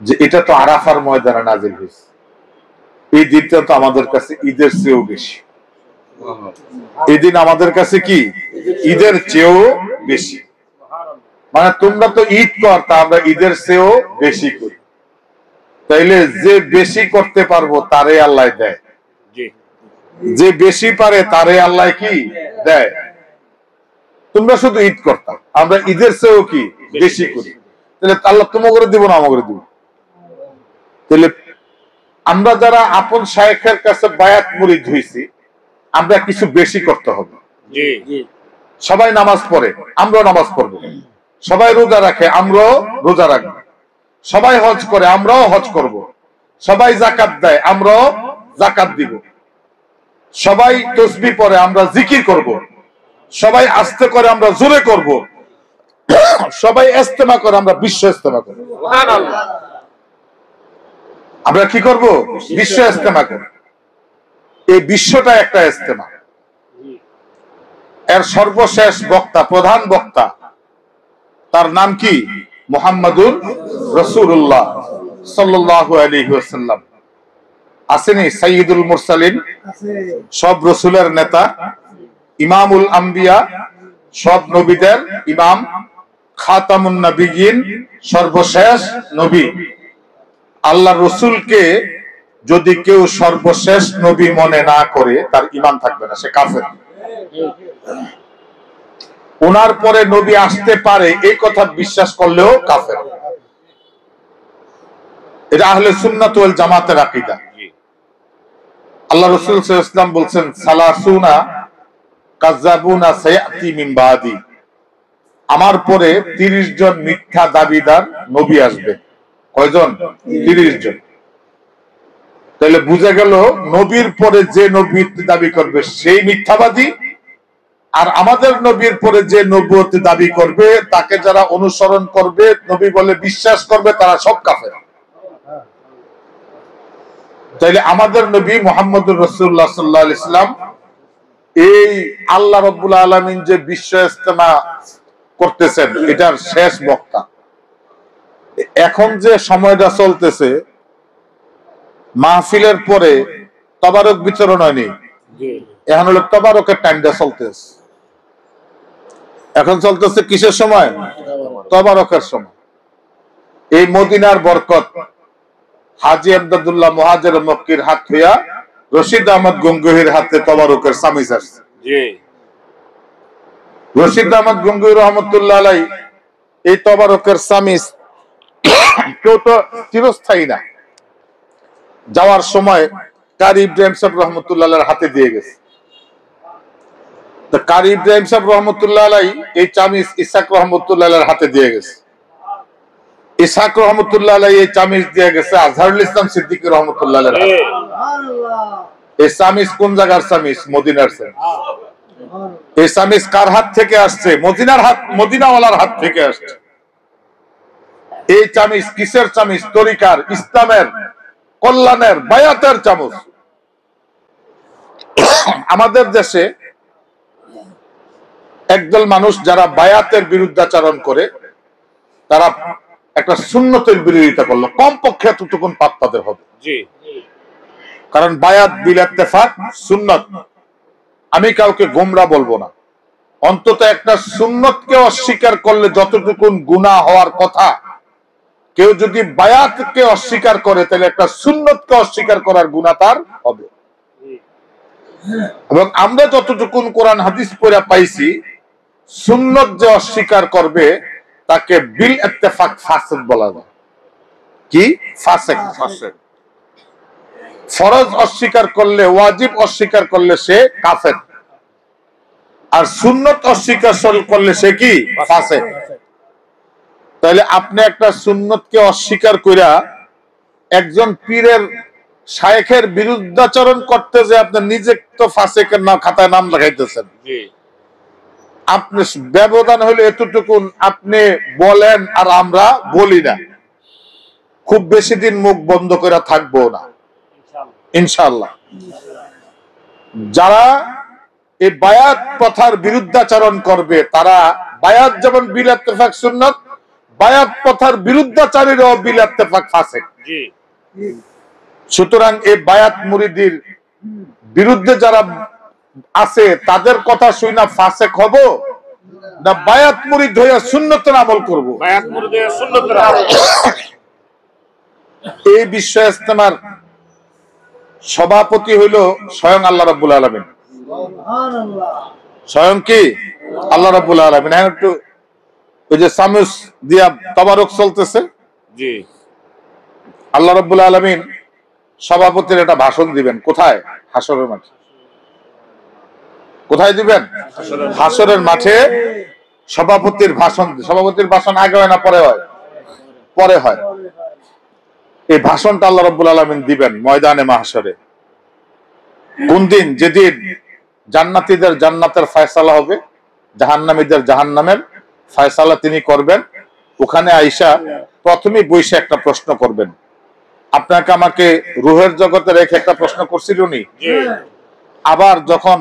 যে এটা তো আরাফার ময়দানে নাজিল হয়েছে, এই দিনটা তো আমাদের কাছে ঈদের চেয়েও বেশি। এই দিন আমাদের কাছে কি ঈদের চেয়েও বেশি, মানে তোমরা তো ঈদ করতা, আমরা ঈদের চেয়েও বেশি করি। তাইলে যে বেশি করতে পারবো তারে আল্লাহ দেয়, যে বেশি পারে তারে আল্লাহ কি দেয়। তোমরা শুধু ঈদ করতাম, আমরা ঈদের চেয়েও কি বেশি করি, তাহলে আল্লাহ তোমাকে দিব না আমাকে দিব? তাহলে আমরা যারা আপন শায়েখের কাছে বায়াত মুরিদ হইছি, আমরা কিছু বেশি করতে হবে। সবাই নামাজ পড়ে, আমরাও নামাজ পড়বো। সবাই রোজা রাখে, আমরাও রোজা রাখবো। সবাই হজ করে, আমরাও হজ করব। সবাই যাকাত দেয়, আমরাও যাকাত দিব। সবাই তাসবিহ পড়ে, আমরা জিকির করব। সবাই আস্তে করে, আমরা জোরে করব। সবাই ইস্তেমা করে, আমরা বিশ্ব ইস্তেমা করব। সুবহানাল্লাহ। আমরা কি করব? বিশ্ব ইস্তেমা করব। এই বিশ্বটা একটা ইস্তেমা। এর সর্বশেষ বক্তা, প্রধান বক্তা, তার নাম কি? মুহাম্মাদুর রাসূলুল্লাহ সাল্লাল্লাহু আলাইহি ওয়াসাল্লাম। আসেনি সাইয়্যিদুল মুরসালিন, সব রাসূলের নেতা, ইমামুল আম্বিয়া, সব নবীদের ইমাম, খাতামুন নবিয়্যিন, সর্বশেষ নবী। আল্লাহর রাসূলকে যদি কেউ সর্বশেষ নবী মনে না করে, তার ঈমান থাকবে না, সে কাফের। ওনার পরে নবী আসতে পারে এই কথা বিশ্বাস করলেও কাফের। এটা আহলে সুন্নাত ওয়াল জামাতের আকীদা। আল্লাহ রাসূল সাল্লাল্লাহু আলাইহি ওয়াসাল্লাম বলছেন সালাসুনা কাযাবুনা সায়াতি মিন বাদি, আমার পরে 30 জন মিথ্যা দাবিদার নবী আসবে। কয়জন? 30 জন। তাহলে বুঝা গেল নবীর পরে যে নবী দাবি করবে সেই মিথ্যাবাদী, আর আমাদের নবীর পরে যে নবুয়ত দাবি করবে, তাকে যারা অনুসরণ করবে, নবী বলে বিশ্বাস করবে, তারা সব কাফের। তাইলে আমাদের নবী মুহাম্মদুর রাসূলুল্লাহ সাল্লাল্লাহু আলাইহি ওয়াসাল্লাম এই আল্লাহ রাব্বুল আলামিন যে বিশ্ব ইজতেমা করতেছেন, এটার শেষ বক্তা। এখন যে সময়টা চলতেছে, মাহফিলের পরে তবারক বিতরণ হয়নি, এখন হলো তবারকের টাইমটা চলতেছে। এখন চলতেছে কিসের সময়? তবারকের সময়। এই মদিনার বরকত হাজী আমদাদুল্লাহ মুহাজির মক্কির হাত হইয়া রশিদ আহমদ গঙ্গুহির হাতে তবারকের সামিজ আসছে। রশিদ আহমদ গঙ্গুহি রহমতুল্লাহ আলাইহি এই তবারকের সামিজ কেউ তো চিরস্থায়ী না, যাওয়ার সময় কারি ইব্রাহিম সাহেব রহমতুল্লাহ আলাইহির হাতে দিয়ে গেছে। তো কারি ইব্রাহিম সাহেব রহমতুল্লাহ আলাইহি এই চামিজ ইসহাক রহমতুল্লাহ আলাইহির হাতে দিয়ে গেছে। ইসহাক রহমতুল্লাহ আলাইহি এই চামিজ দিয়ে গেছে আজহারুল ইসলাম সিদ্দিকী রহমতুল্লাহ আলাইহির হাতে। এই চামিজ কোন জায়গার চামিজ? মদিনার চামিজ। এই চামিজ কার হাত থেকে আসছে? মদিনাওয়ালার হাত থেকে আসছে। এই চামিজ কিসের চামিজ? তরিকার, ইসলামের, কল্যাণের, বায়াতের চামচ। আমাদের দেশে একদল মানুষ যারা বায়াতের বিরুদ্ধাচরণ করে, তারা একটা সুন্নতের বিরোধিতা করলো। কমপক্ষে এতটুকুন পাপ তাদের হবে। কারণ বায়াত বিল ইত্তেফাক সুন্নত। আমি কাউকে গোমরা বলবো না, অন্তত একটা সুন্নতকে অস্বীকার করলে যতটুকুন গুনাহ হওয়ার কথা, কেউ যদি বায়াতকে অস্বীকার করে তাহলে একটা সুন্নতকে অস্বীকার করার গুনাহ তার হবে। এবং আমরা যতটুকুন কোরআন হাদিস পড়া পাইছি, সুন্নত যে অস্বীকার করবে তাকে বিল ইত্তেফাক ফাসিক বলা হয়। কি? ফাসিক। ফরজ অস্বীকার করলে, ওয়াজিব অস্বীকার করলে সে কাফের, আর সুন্নত অস্বীকার করলে সে কি? ফাসিক। তাহলে আপনি একটা সুন্নতকে অস্বীকার কইরা একজন পীরের শায়েখের বিরুদ্ধাচরণ করতে যে আপনি নিজে তো ফাসিকের নাম খাতায় নাম লাগাইতেছেন। আপনি ব্যবধান হলো এতটুকুন, আপনি বলেন আর আমরা বলি না। খুব বেশি দিন মুখ বন্ধ করে থাকবো না ইনশাআল্লাহ। যারা এই বায়াত প্রথার বিরুদ্ধাচরণ করবে, তারা বায়াত যেমন বিল ইত্তেফাক সুন্নত, বায়াত প্রথার বিরুদ্ধাচারীরাও বিল ইত্তেফাক ফাসিক। সুতরাং এই বায়াত মুরিদির বিরুদ্ধে যারা আছে তাদের কথা শুই না ফাসিক হব, না বায়াত মুরিদ হইয়া সুন্নতের আমল করব? বায়াত মুরিদ হইয়া সুন্নতের আমল। এই বিশ্ব ইজতেমার সভাপতি হইল স্বয়ং আল্লাহ রাব্বুল আলামিন। স্বয়ং কি? আল্লাহ রাব্বুল আলামিন। একটু ওই যে সামিস দিয়া তাবারক চলতেছে, জি, আল্লাহ রাব্বুল আলামিন সভাপতির একটা ভাষণ দিবেন। কোথায়? হাসরের মাঠে। কোথায় দিবেন? হাসরের মাঠে সভাপতির ভাষণ। সভাপতির ভাষণ আগে হয় না পরে হয়? পরে হয়। এই ভাষণটা আল্লাহ রাব্বুল আলামিন দিবেন ময়দানে মাহশরে। কোন দিন? যেদিন জান্নাতীদের জান্নাতের ফয়সালা হবে, জাহান্নামীদের জাহান্নামের ফয়সালা তিনি করবেন। ওখানে আয়েশা প্রথমেই বইসে একটা প্রশ্ন করবেন। আপনাকে আমাকে রূহের জগতে রেখে একটা প্রশ্ন করছিল উনি। আবার যখন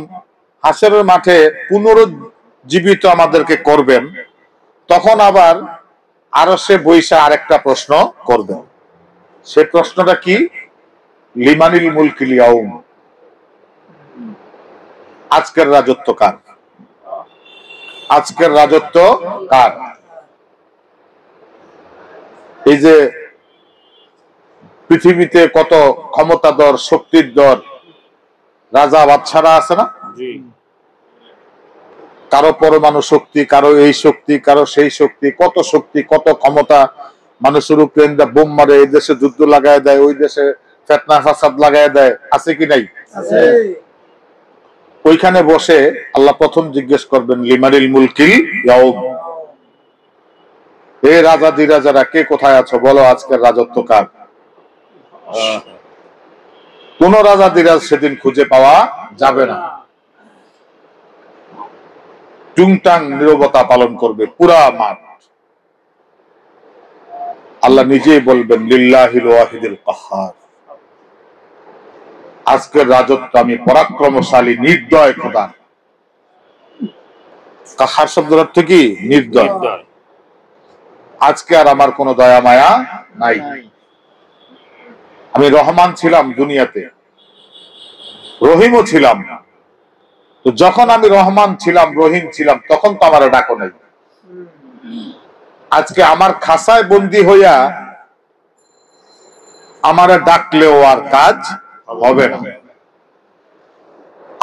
হাসরের মাঠে পুনরুজ্জীবিত আমাদেরকে করবেন, তখন আবার আরশে বইসা আরেকটা প্রশ্ন করবেন। সে প্রশ্নটা কি? লিমানিল মুলকিল ইয়াউম, আজকের রাজত্ব কার? আজকের রাজত্ব কার? এই যে পৃথিবীতে কত ক্ষমতাধর, শক্তিধর রাজা বাদশারা আছে না? কারো পরমাণু শক্তি, কারো এই শক্তি, কারো সেই শক্তি, কত শক্তি, কত ক্ষমতা। মানুষের উপরে বোম মারে, এই দেশে যুদ্ধ লাগাই দেয়, ওই দেশে ফিতনা ফাসাদ লাগাই দেয়, আছে কি নাই? ওইখানে বসে আল্লাহ প্রথম জিজ্ঞেস করবেন লিমানিল মুলকিল ইয়াউম, হে রাজা দিরাজারা, কে কোথায় আছো? বলো আজকের রাজত্ব কার? কোন রাজা দিরাজ সেদিন খুঁজে পাওয়া যাবে না। টুংটাং নীরবতা পালন করবে পুরা মাঠ। আল্লাহ নিজেই বলবেন লিল্লাহিল ওয়াহিদিল কাহ্হার, আজকের রাজত্ব আমি পরাক্রমশালী নির্দয় খোদা। কাহ্হার শব্দের অর্থ কি? নির্দয়। আজকে আর আমার কোনো দয়া মায়া নাই। আমি রহমান ছিলাম দুনিয়াতে, রহিমও ছিলাম, তো যখন আমি রহমান ছিলাম, রহিম ছিলাম, তখন তো আমার ডাকো নাই। আজকে আমার খাসায় বন্দি হইয়া আমার ডাকলেও আর কাজ হবে না।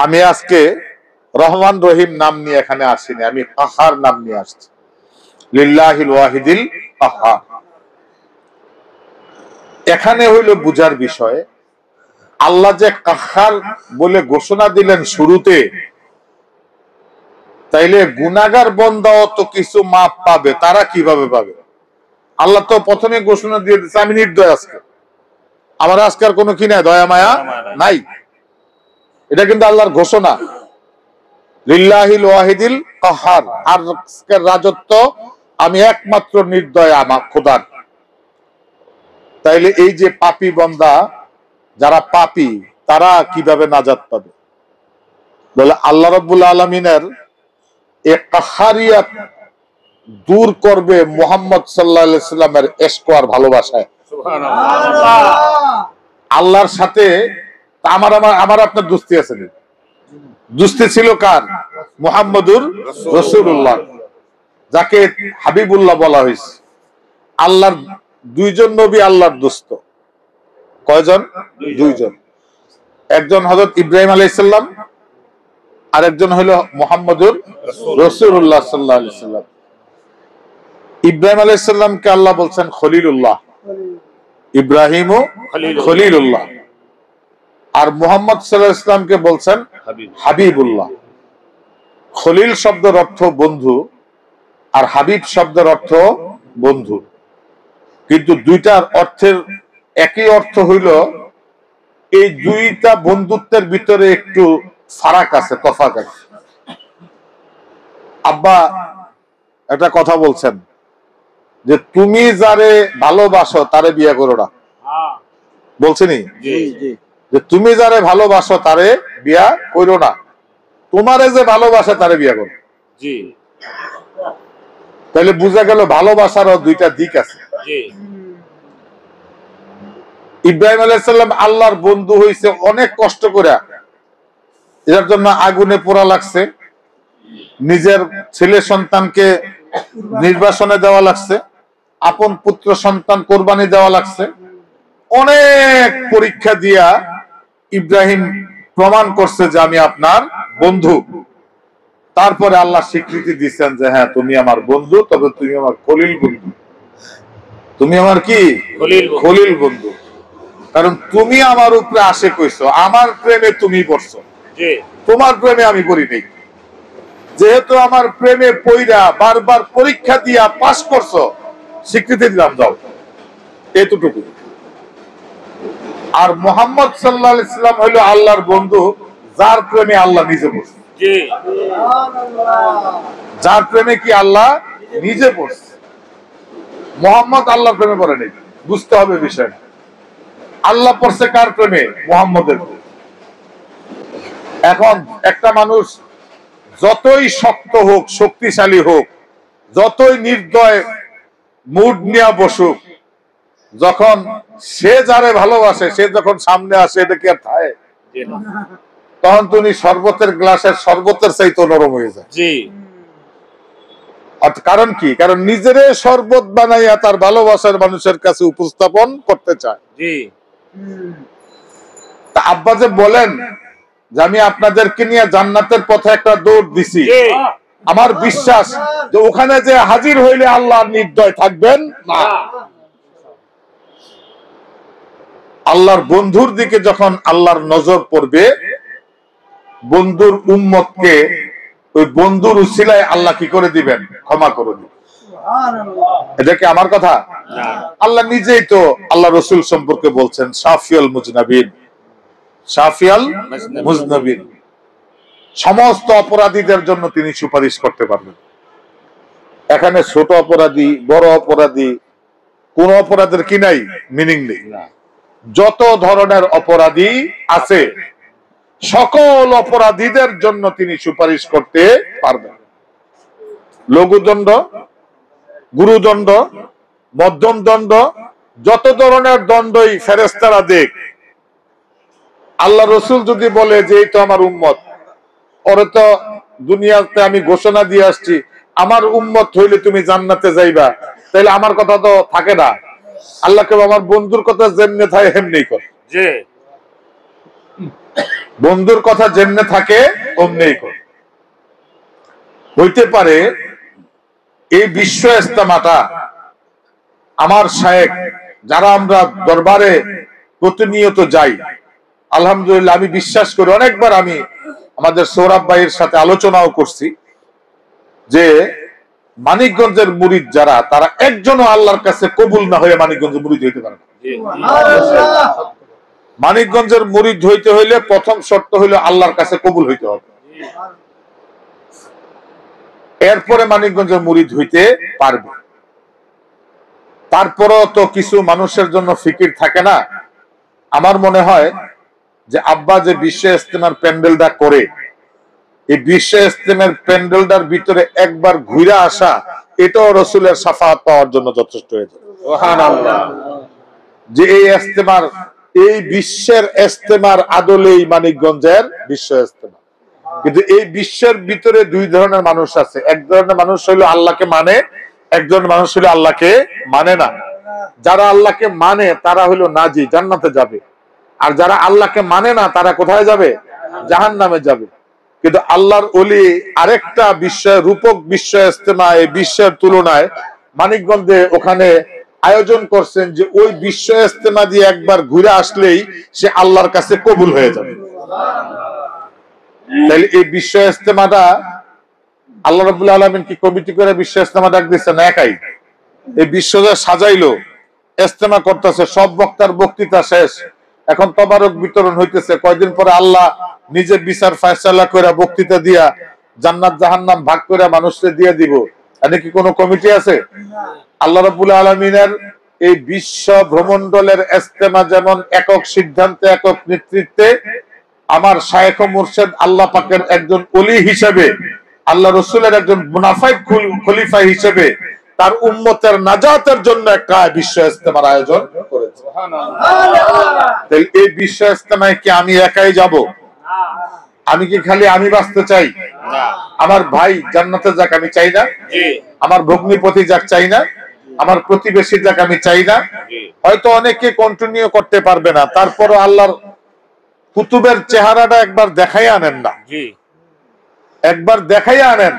আমি আজকে রহমান রহিম নাম নিয়ে এখানে আসিনি, আমি কাহার নাম নিয়ে আসছি। লিল্লাহিল ওয়াহিদিল কাহার। এখানে হইল বুঝার বিষয়, আল্লাহ যে কাহার বলে ঘোষণা দিলেন শুরুতে, তাইলে গুনাহগার বান্দাও তো কিছু মাপ পাবে, তারা কিভাবে পাবে? আল্লাহ তো প্রথমে ঘোষণা দিয়ে দিচ্ছে আমি নির্দয়, আজকে আমার আজকে আর কোনো কি নাই, দয়া মায়া নাই। এটা কিন্তু আল্লাহর ঘোষণা, লিল্লাহিল ওয়াহিদিল কাহার। আর রাজত্ব আমি একমাত্র নির্দয় আমার খোদার। তাইলে এই যে পাপী বান্দা, যারা পাপী, তারা কিভাবে নাজাত পাবে? বলে আল্লাহ রাব্বুল আলামিনের এই কাহারিয়াত দূর করবে মুহাম্মদ সাল্লাল্লাহু আলাইহি সাল্লামের ইশক আর ভালোবাসায়। সুবহানাল্লাহ। আল্লাহর সাথে আমার আপনার দোস্তি আছে, দোস্তি ছিল কার? মুহাম্মদুর রাসূলুল্লাহ, যাকে হাবিবুল্লাহ বলা হয়েছে। আল্লাহর দুইজন নবী আল্লাহর দোস্ত। কয়জন? দুইজন। একজন হযরত ইব্রাহিম আলাইহিস সালাম, আর একজন হলো মুহাম্মদুর রাসূলুল্লাহ সাল্লাল্লাহু আলাইহি সাল্লাম। ইব্রাহিম আলাইহিস সালামকে আল্লাহ বলছেন খলিলুল্লাহ, ইব্রাহিমও খলিলুল্লাহ। আর মুহাম্মদ সাল্লাল্লাহু আলাইহি সাল্লামকে বলছেন হাবিবুল্লাহ। খলিল শব্দের অর্থ বন্ধু, আর হাবিব শব্দের অর্থ বন্ধু, কিন্তু দুইটার অর্থের একই অর্থ হইল, এই দুইটা বন্ধুত্বের ভিতরে একটু ফারাক আছে, তফাৎ আছে। আব্বা একটা কথা বলছেন যে তুমি যারে ভালোবাসো তারে বিয়ে করো না, বলছেনি যে তুমি যারে ভালোবাসো তারে বিয়া করো না, তোমারে যে ভালোবাসে তারে বিয়া করো। তাহলে বুঝা গেল ভালোবাসারও দুইটা দিক আছে। ইব্রাহিম আলাইহিস সালাম আল্লাহর বন্ধু হইছে অনেক কষ্ট করে, এর জন্য আগুনে পোড়া লাগছে, নিজের ছেলে সন্তানকে নির্বাসনে দেওয়া লাগছে, আপন পুত্র সন্তান কোরবানি দেওয়া লাগছে। অনেক পরীক্ষা দিয়া ইব্রাহিম প্রমাণ করছে যে আমি আপনার বন্ধু। তারপরে আল্লাহ স্বীকৃতি দিচ্ছেন যে হ্যাঁ তুমি আমার বন্ধু, তবে তুমি আমার খলিল বন্ধু। তুমি আমার কি? খলিল বন্ধু। কারণ তুমি আমার উপরে আশিক হইছো, আমার প্রেমে তুমি পড়ছো, তোমার প্রেমে আমি পড়ি নাই। যেহেতু আমার প্রেমে পইরা বারবার পরীক্ষা দিয়া পাস করছো, স্বীকৃতি দিলাম, যাও, এতটুকু। আর মুহাম্মদ সাল্লাল্লাহু আলাইহি সাল্লাম হলো আল্লাহর বন্ধু, যার প্রেমে আল্লাহ নিজে পড়ছে। যার প্রেমে কি আল্লাহ নিজে পড়ছে। মুহাম্মদ আল্লাহর প্রেমে পড়ে নাই, বুঝতে হবে বিষয়। আল্লাহ পড়ছে কার প্রেমে? মুহাম্মদের। এখন একটা মানুষ যতই শক্ত হোক, শক্তিশালী হোক, যতই নির্দয় মুড নিয়ে বসুক, যখন সে যারে ভালোবাসে সে যখন সামনে আসে, এটা কি আর থাকে? তখন তুমি শরবতের গ্লাসের শরবতের চাইতে নরম হয়ে যায়। কারণ কি? কারণ নিজেরে শরবত বানাইয়া তার ভালোবাসার মানুষের কাছে উপস্থাপন করতে চায়। তা আব্বা যে বলেন যে আমি আপনাদেরকে নিয়ে জান্নাতের পথে একটা দৌড় দিছি, আমার বিশ্বাস যে ওখানে যে হাজির হইলে আল্লাহ নির্দয় থাকবেন না। আল্লাহর বন্ধুর দিকে যখন আল্লাহর নজর পড়বে, বন্ধুর উম্মতকে ওই বন্ধুর উসিলায় আল্লাহ কি করে দিবেন? ক্ষমা করে দিবেন। এটা কি আমার কথা? আল্লাহ নিজেই তো আল্লাহ রসুল সম্পর্কে বলছেন শাফিউল মুজনাবিন, শাফিউল মুজনাবিন। সমস্ত অপরাধীদের জন্য তিনি সুপারিশ করতে পারবেন। এখানে ছোট অপরাধী, বড় অপরাধী, কোন অপরাধের কি নাই, মিনিং নেই। যত ধরনের অপরাধী আছে সকল অপরাধীদের জন্য তিনি সুপারিশ করতে পারবেন। লঘুদণ্ড, গুরুদণ্ড, মধ্যম দণ্ড, যত ধরনের দণ্ডই ফেরেশতারা দেখ, আল্লাহ রসুল যদি বলে যে এই তো আমার উম্মত, পরে তো দুনিয়াতে আমি ঘোষণা দিয়ে আসছি আমার উম্মত হইলে তুমি জান্নাতে যাইবা, তাহলে আমার কথা তো থাকে না। আল্লাহকে আমার বন্ধুর কথা যেমনে থাকে হেমনি কর, যে বন্ধুর কথা যেমনে থাকে অমনি কর। হইতে পারে এই বিশ্ব ইস্তেমাটা আমার শায়েখ যারা আমরা দরবারে প্রতিনিয়ত যাই, আলহামদুলিল্লাহ আমি বিশ্বাস করি, অনেকবার আমি আমাদের সৌরভ ভাইয়ের সাথে আলোচনাও করছি যে মানিকগঞ্জের মুরিদ যারা, তারা একজনও আল্লাহর কাছে কবুল না হয়ে মানিকগঞ্জের মুরিদ হইতে পারে না। মানিকগঞ্জের মুরিদ হইতে হইলে প্রথম শর্ত হইল আল্লাহর কাছে কবুল হইতে হবে, এরপরে মানিকগঞ্জের মুরিদ হইতে পারবে। তারপরও তো কিছু মানুষের জন্য ফিকির থাকে না। আমার মনে হয় যে আব্বা যে বিশ্ব ইস্তেমার প্যান্ডেলটা করে, এই বিশ্ব ইস্তেমার প্যান্ডেলটার ভিতরে একবার ঘুরে আসা, এটাও রসুলের শাফাআত পাওয়ার জন্য যথেষ্ট হয়ে যায়। সুবহানাল্লাহ। যে এই ইস্তেমার, এই বিশ্বের ইস্তেমার আদলেই মানিকগঞ্জের বিশ্ব ইস্তেমা। কিন্তু এই বিশ্বের ভিতরে দুই ধরনের মানুষ আছে, এক ধরনের মানুষ হইলো আল্লাহকে মানে, একজন মানুষ হইলো আল্লাহকে মানে না। যারা আল্লাহকে মানে তারা হইলো নাজি, জান্নাতে যাবে। আর যারা আল্লাহকে মানে না তারা কোথায় যাবে? জাহান্নামে যাবে। কিন্তু আল্লাহর ওলি আরেকটা বিশ্বের রূপক বিশ্ব ইস্তেমা এই বিশ্বের তুলনায় মানিকগঞ্জে ওখানে আয়োজন করছেন, যে ওই বিশ্ব ইস্তেমা দিয়ে একবার ঘুরে আসলেই সে আল্লাহর কাছে কবুল হয়ে যাবে। তাহলে এই বিশ্ব ইস্তেমাটা আল্লাহ রাব্বুল আলামিন কি কমিটি করে বিশ্ব ইস্তেমা ডাক দিচ্ছেন? একাই এই বিশ্বটা সাজাইলো, ইস্তেমা করতেছে, সব বক্তার বক্তৃতা শেষ, এখন তবারক বিতরণ হইতেছে। কয়দিন পরে আল্লাহ নিজে বিচার ফয়সালা করে বক্তৃতা দিয়া জান্নাত জাহান্নাম ভাগ করে মানুষকে দিয়ে দিব। এনে কি কোনো কমিটি আছে? আল্লাহ রাব্বুল আলামিনের এই বিশ্ব ভ্রমণ্ডলের ইস্তেমা যেমন একক সিদ্ধান্তে, একক নেতৃত্বে, আমার শায়েখ ও মুর্শিদ আল্লাহ পাকের একজন ওলি হিসেবে, আল্লাহ রসুলের একজন মুনাফিক খলিফা হিসেবে তার উম্মতের নাজাতের জন্য একটা বিশ্ব ইস্তেমার আয়োজন করেছে। সুবহানাল্লাহ। এই বিশ্ব ইস্তেমায় কি আমি একাই যাব? আমি কি খালি আমি বাঁচতে চাই? আমার ভাই জান্নাতে যাক আমি চাই না? আমার ভগ্নিপতি যাক চাই না? আমার প্রতিবেশী যাক আমি চাই না? হয়তো অনেকে কন্টিনিউ করতে পারবে না, তারপরও আল্লাহর কুতুবের চেহারাটা একবার দেখাই আনেন না? একবার দেখাই আনেন।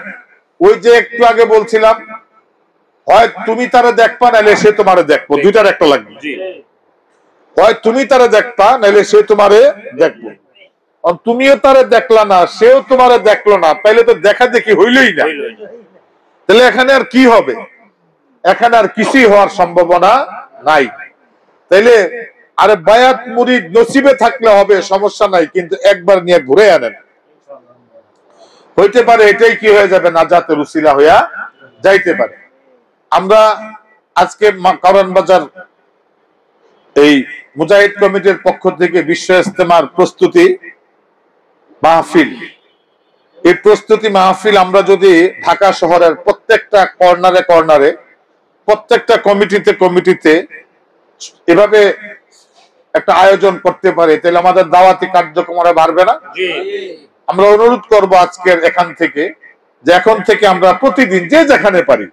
ওই যে একটু আগে বলছিলাম, হয় তুমি তারা দেখবা নাহলে সে তোমারে দেখবো, দুইটার একটা লাগবে। হয় তুমি তারা দেখবা নাহলে সে তোমারে দেখবো। তুমিও তারে দেখলা না, সেও তোমারে দেখলো না, তাইলে তো দেখা দেখি হইলই না। তাহলে এখানে আর কি হবে? এখানে আর কিছুই হওয়ার সম্ভাবনা নাই। তাইলে আরে বায়াত মুরিদ নসিবে থাকলে হবে, সমস্যা নাই, কিন্তু একবার নিয়ে ঘুরে আনেন। হইতে পারে এটাই কি হয়ে যাবে, নাজাতের উসিলা হইয়া যাইতে পারে। আমরা আজকে কারণ বাজার এই মুজাহিদ কমিটির পক্ষ থেকে বিশ্ব ইস্তেমার প্রস্তুতি মাহফিল, এই প্রস্তুতি মাহফিল আমরা যদি ঢাকা শহরের প্রত্যেকটা কর্নারে কর্নারে, প্রত্যেকটা কমিটিতে এভাবে একটা আয়োজন করতে পারি, তাহলে আমাদের দাওয়াতি কার্যক্রম বাড়বে না? আমরা অনুরোধ করব আজকের এখান থেকে, যে এখন থেকে আমরা প্রতিদিন যে যেখানে পারি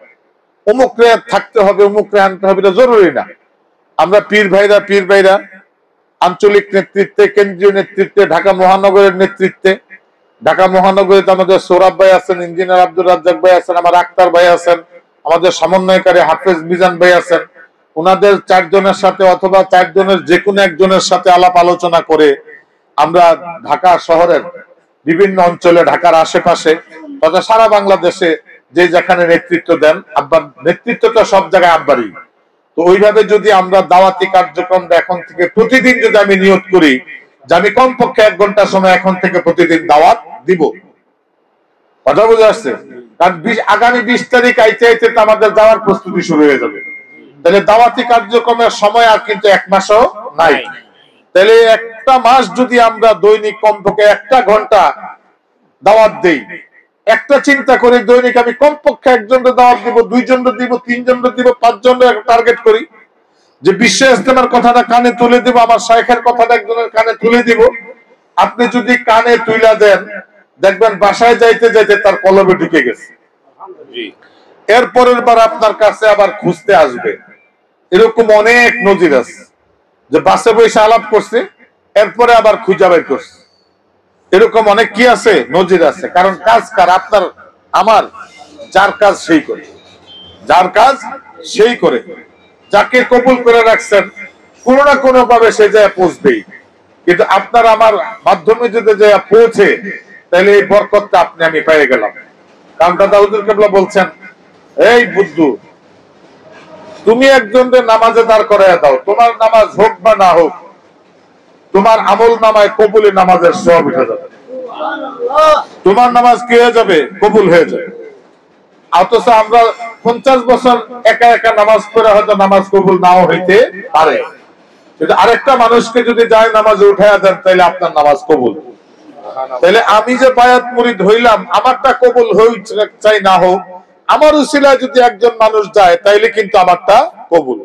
অমুকরে থাকতে হবে, অমুকরে আনতে হবে, এটা জরুরি না। আমরা পীর ভাইরা আঞ্চলিক নেতৃত্বে, কেন্দ্রীয় নেতৃত্বে, ঢাকা মহানগরের নেতৃত্বে, ঢাকা মহানগরে আমাদের সৌরভ ভাই আছেন, ইঞ্জিনিয়ার আব্দুর রাজ্জাক ভাই আছেন, আমার আক্তার ভাই আছেন, আমাদের সমন্বয়কারী হাফেজ মিজান ভাই আছেন, ওনাদের 4 জনের সাথে অথবা 4 জনের যে কোনো একজনের সাথে আলাপ আলোচনা করে আমরা ঢাকা শহরের বিভিন্ন অঞ্চলে, ঢাকার আশেপাশে তথা সারা বাংলাদেশে যে যেখানে নেতৃত্ব দেন, আব্বার নেতৃত্ব তো সব জায়গায় আব্বারই, তো ওইভাবে যদি আমরা দাওয়াতি কার্যক্রম এখন থেকে প্রতিদিন যদি আমি নিয়ত করি যে আমি কমপক্ষে 1 ঘন্টা সময় এখন থেকে প্রতিদিন দাওয়াত দিব, কথা বুঝে আসছে? কারণ আগামী 20 তারিখ আইতে তো আমাদের যাওয়ার প্রস্তুতি শুরু হয়ে যাবে। তাহলে দাওয়াতি কার্যক্রমের সময় আর কিন্তু 1 মাসও নাই। তাহলে একটা মাস যদি আমরা দৈনিক কমপক্ষে 1 ঘন্টা দাওয়াত দেই, একটা চিন্তা করে দৈনিক আমি কমপক্ষে 1 জনের দাওয়াত দিব, 2 জনের দিব, 3 জনের দিব, 5 জনের টার্গেট করি, যে বিশ্ব ইস্তেমার কথাটা কানে তুলে দিব, আমার শায়েখের কথাটা একজনের কানে তুলে দিব। আপনি যদি কানে তুইলা দেন, দেখবেন বাসায় যাইতে যাইতে তার কলবে ঢুকে গেছে, এরপরের বার আপনার কাছে আবার খুঁজতে আসবে। এরকম অনেক নজির আছে যে বাসে বসে আলাপ করছে, এরপরে আবার খুঁজা বের করছে। এরকম অনেক কি আছে, নজির আছে। কারণ কাজ কার? আপনার আমার। যার কাজ সেই করে, যার কাজ সেই করে। যাকে কবুল করে রাখছেন কোনো না কোনো ভাবে সে যায় পৌঁছবেই। কিন্তু আপনার আমার মাধ্যমে যদি যায় পৌঁছে, তাহলে এই বরকতটা আপনি আমি পেয়ে গেলাম। কারণ দাদা হুজুর কেবলা বলছেন, এই বুদ্ধু, তুমি একজনকে নামাজে দাঁড় করাইয়া দাও, তোমার নামাজ হোক বা না হোক, তোমার আমল নামায় কবুলে নামাজের সব উঠে যাবে। তোমার নামাজ কি হয়ে যাবে? কবুল হয়ে যাবে। অথচ আমরা 50 বছর একা একা নামাজ পড়ে হয়তো নামাজ কবুল নাও হইতে পারে, কিন্তু আরেকটা মানুষকে যদি যায় নামাজে উঠাইয়া দেন, তাহলে আপনার নামাজ কবুল। তাহলে আমি যে বায়াত মুরিদ হইলাম, আমারটা কবুল হই চাই না হোক, আমার উসিলায় যদি একজন মানুষ যায়, তাইলে কিন্তু আমারটা কবুল।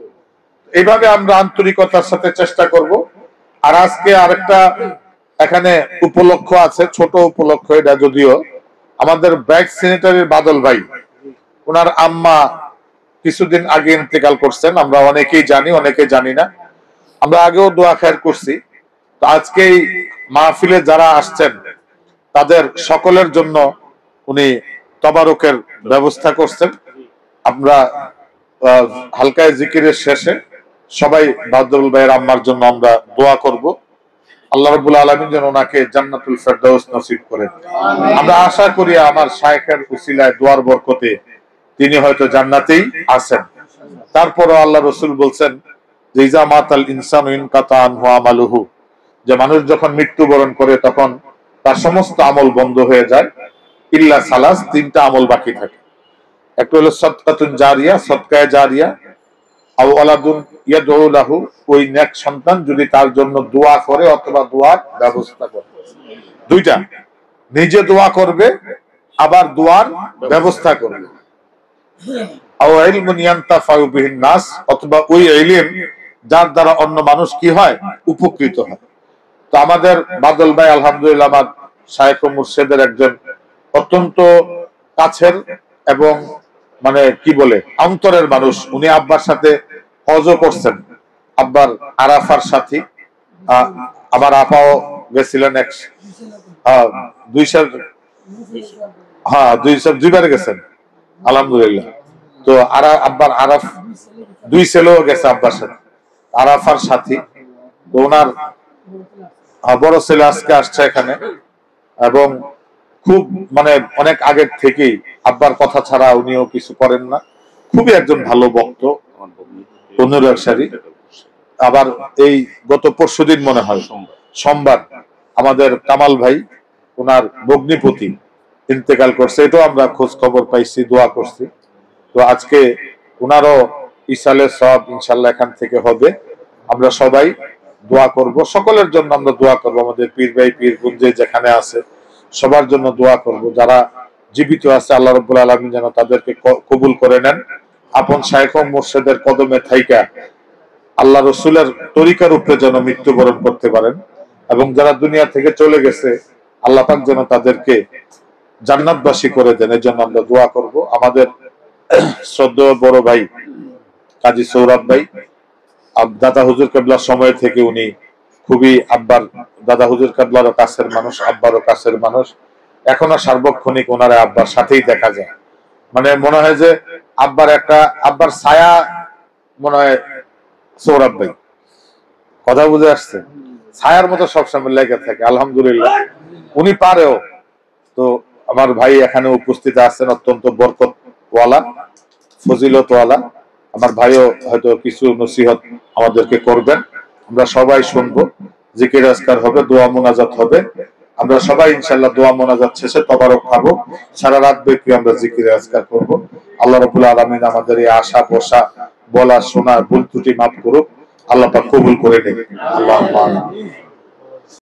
এইভাবে আমরা আন্তরিকতার সাথে চেষ্টা করব। আর আজকে আরেকটা এখানে উপলক্ষ আছে, ছোট উপলক্ষ এটা, যদিও আমাদের ব্যাক সেনেটারির বাদল ভাই, ওনার আম্মা কিছুদিন আগে ইন্তেকাল করছেন। আমরা অনেকেই জানি, অনেকে জানি না। আমরা আগেও দোয়া খায়ের করছি। তো আজকে মাহফিলে যারা আসছেন তাদের সকলের জন্য উনি তবারকের ব্যবস্থা করছেন। আমরা হালকায় জিকিরের শেষে সবাই বাদল ভাইয়ের আম্মার জন্য আমরা দোয়া করব। আল্লাহ রাব্বুল আলামিন যেন ওনাকে জান্নাতুল ফেরদাউস নসিব করেন। আমরা আশা করি আমার শায়েখের উসিলায় দোয়ার বরকতে তিনি হয়তো জান্নাতেই আছেন। তারপরও আল্লাহ রাসূল বলছেন যে ইজা মাতাল ইনসানু ইনকাতা আনহু আমালুহু, যে মানুষ যখন মৃত্যুবরণ করে তখন তার সমস্ত আমল বন্ধ হয়ে যায়, ইল্লা সালাস, তিনটা আমল বাকি থাকে। একটা হলো সাদকাতুন জারিয়া, সদকায়ে জারিয়া, আও ওয়ালাদুন ইয়াদউ লাহু, ওই নেক সন্তান যদি তার জন্য দোয়া করে অথবা দোয়ার ব্যবস্থা করে। দুইটা, নিজে দোয়া করবে আবার দোয়ার ব্যবস্থা করবে। আও ইলমুন ইয়ানতাফাউ বিহিন নাস, অথবা ওই ইলম যার দ্বারা অন্য মানুষ কি হয়, উপকৃত হয়। তো আমাদের বাদল ভাই আলহামদুলিল্লাহ আমার শায়েখ ও মুর্শিদের একজন অত্যন্ত কাছের এবং মানে কি বলে অন্তরের মানুষ। উনি আব্বার সাথে হজও করছেন, আব্বার আরাফার সাথী। আমার আপাও গেছিলেন 200 গেছেন আলহামদুলিল্লাহ। তো আব্বার আরাফ 2 ছেলেও গেছে আব্বার সাথে, আরাফার সাথী। তো ওনার বড় ছেলে আজকে আসছে এখানে, এবং খুব মানে অনেক আগের থেকেই আব্বার কথা ছাড়া উনিও কিছু করেন না। খুবই একজন ভালো বক্ত, অনুরাগসারী। আবার এই গত পরশুদিন মনে হয় সোমবার আমাদের কামাল ভাই, ওনার ভগ্নিপতি ইন্তেকাল করছে। এটাও আমরা খোঁজ খবর পাইছি, দোয়া করছি। তো আজকে ওনারও ইসালের সব ইনশাল্লাহ এখান থেকে হবে। আমরা সবাই দোয়া করব, সকলের জন্য আমরা দোয়া করব। আমাদের পীর ভাই পীরগঞ্জ যেখানে আছে সবার জন্য দোয়া করব। যারা জীবিত আছে আল্লাহ রাব্বুল আলামিন যেন তাদেরকে কবুল করে নেন, আপন শায়েখ ও মুর্শিদের কদমে থাইকা আল্লাহ রসুলের তরিকার উপরে যেন মৃত্যুবরণ করতে পারেন। এবং যারা দুনিয়া থেকে চলে গেছে আল্লাহ পাক যেন তাদেরকে জান্নাতবাসী করে দেন, এই জন্য আমরা দোয়া করব। আমাদের শ্রদ্ধেয় বড় ভাই কাজী সৌরভ ভাই, দাদা হুজুর কেবলার সময় থেকে উনি খুবই আব্বার, দাদা হুজুর কেবলারও কাছের মানুষ, আব্বারও কাছের মানুষ। এখনো সার্বক্ষণিক ওনারা আব্বার সাথেই দেখা যায়। মানে মনে হয় যে আব্বার ছায়া মনে হয় সৌরভ ভাই। কথা বুঝে আসছে? ছায়ার মতো সবসময় লেগে থাকে। আলহামদুলিল্লাহ উনি পারেও। তো আমার ভাই এখানে উপস্থিত আছেন, অত্যন্ত বরকতওয়ালা, ফজিলতওয়ালা। আমার ভাইও হয়তো কিছু নসিহত আমাদেরকে করবেন, আমরা সবাই শুনবো। জিকির আজকার হবে, দোয়া মোনাজাত হবে। আমরা সবাই ইনশাআল্লাহ দোয়া মোনাজাত শেষে তবারক খাবো। সারা রাত ব্যাপী আমরা জিকির আজকার করব। আল্লাহ রাব্বুল আলামিন আমাদের এই আশা পোষা বলা শোনা ভুল ত্রুটি মাফ করুক, আল্লাহ পাক কবুল করে নেবেন। আল্লাহুম্মা আমিন।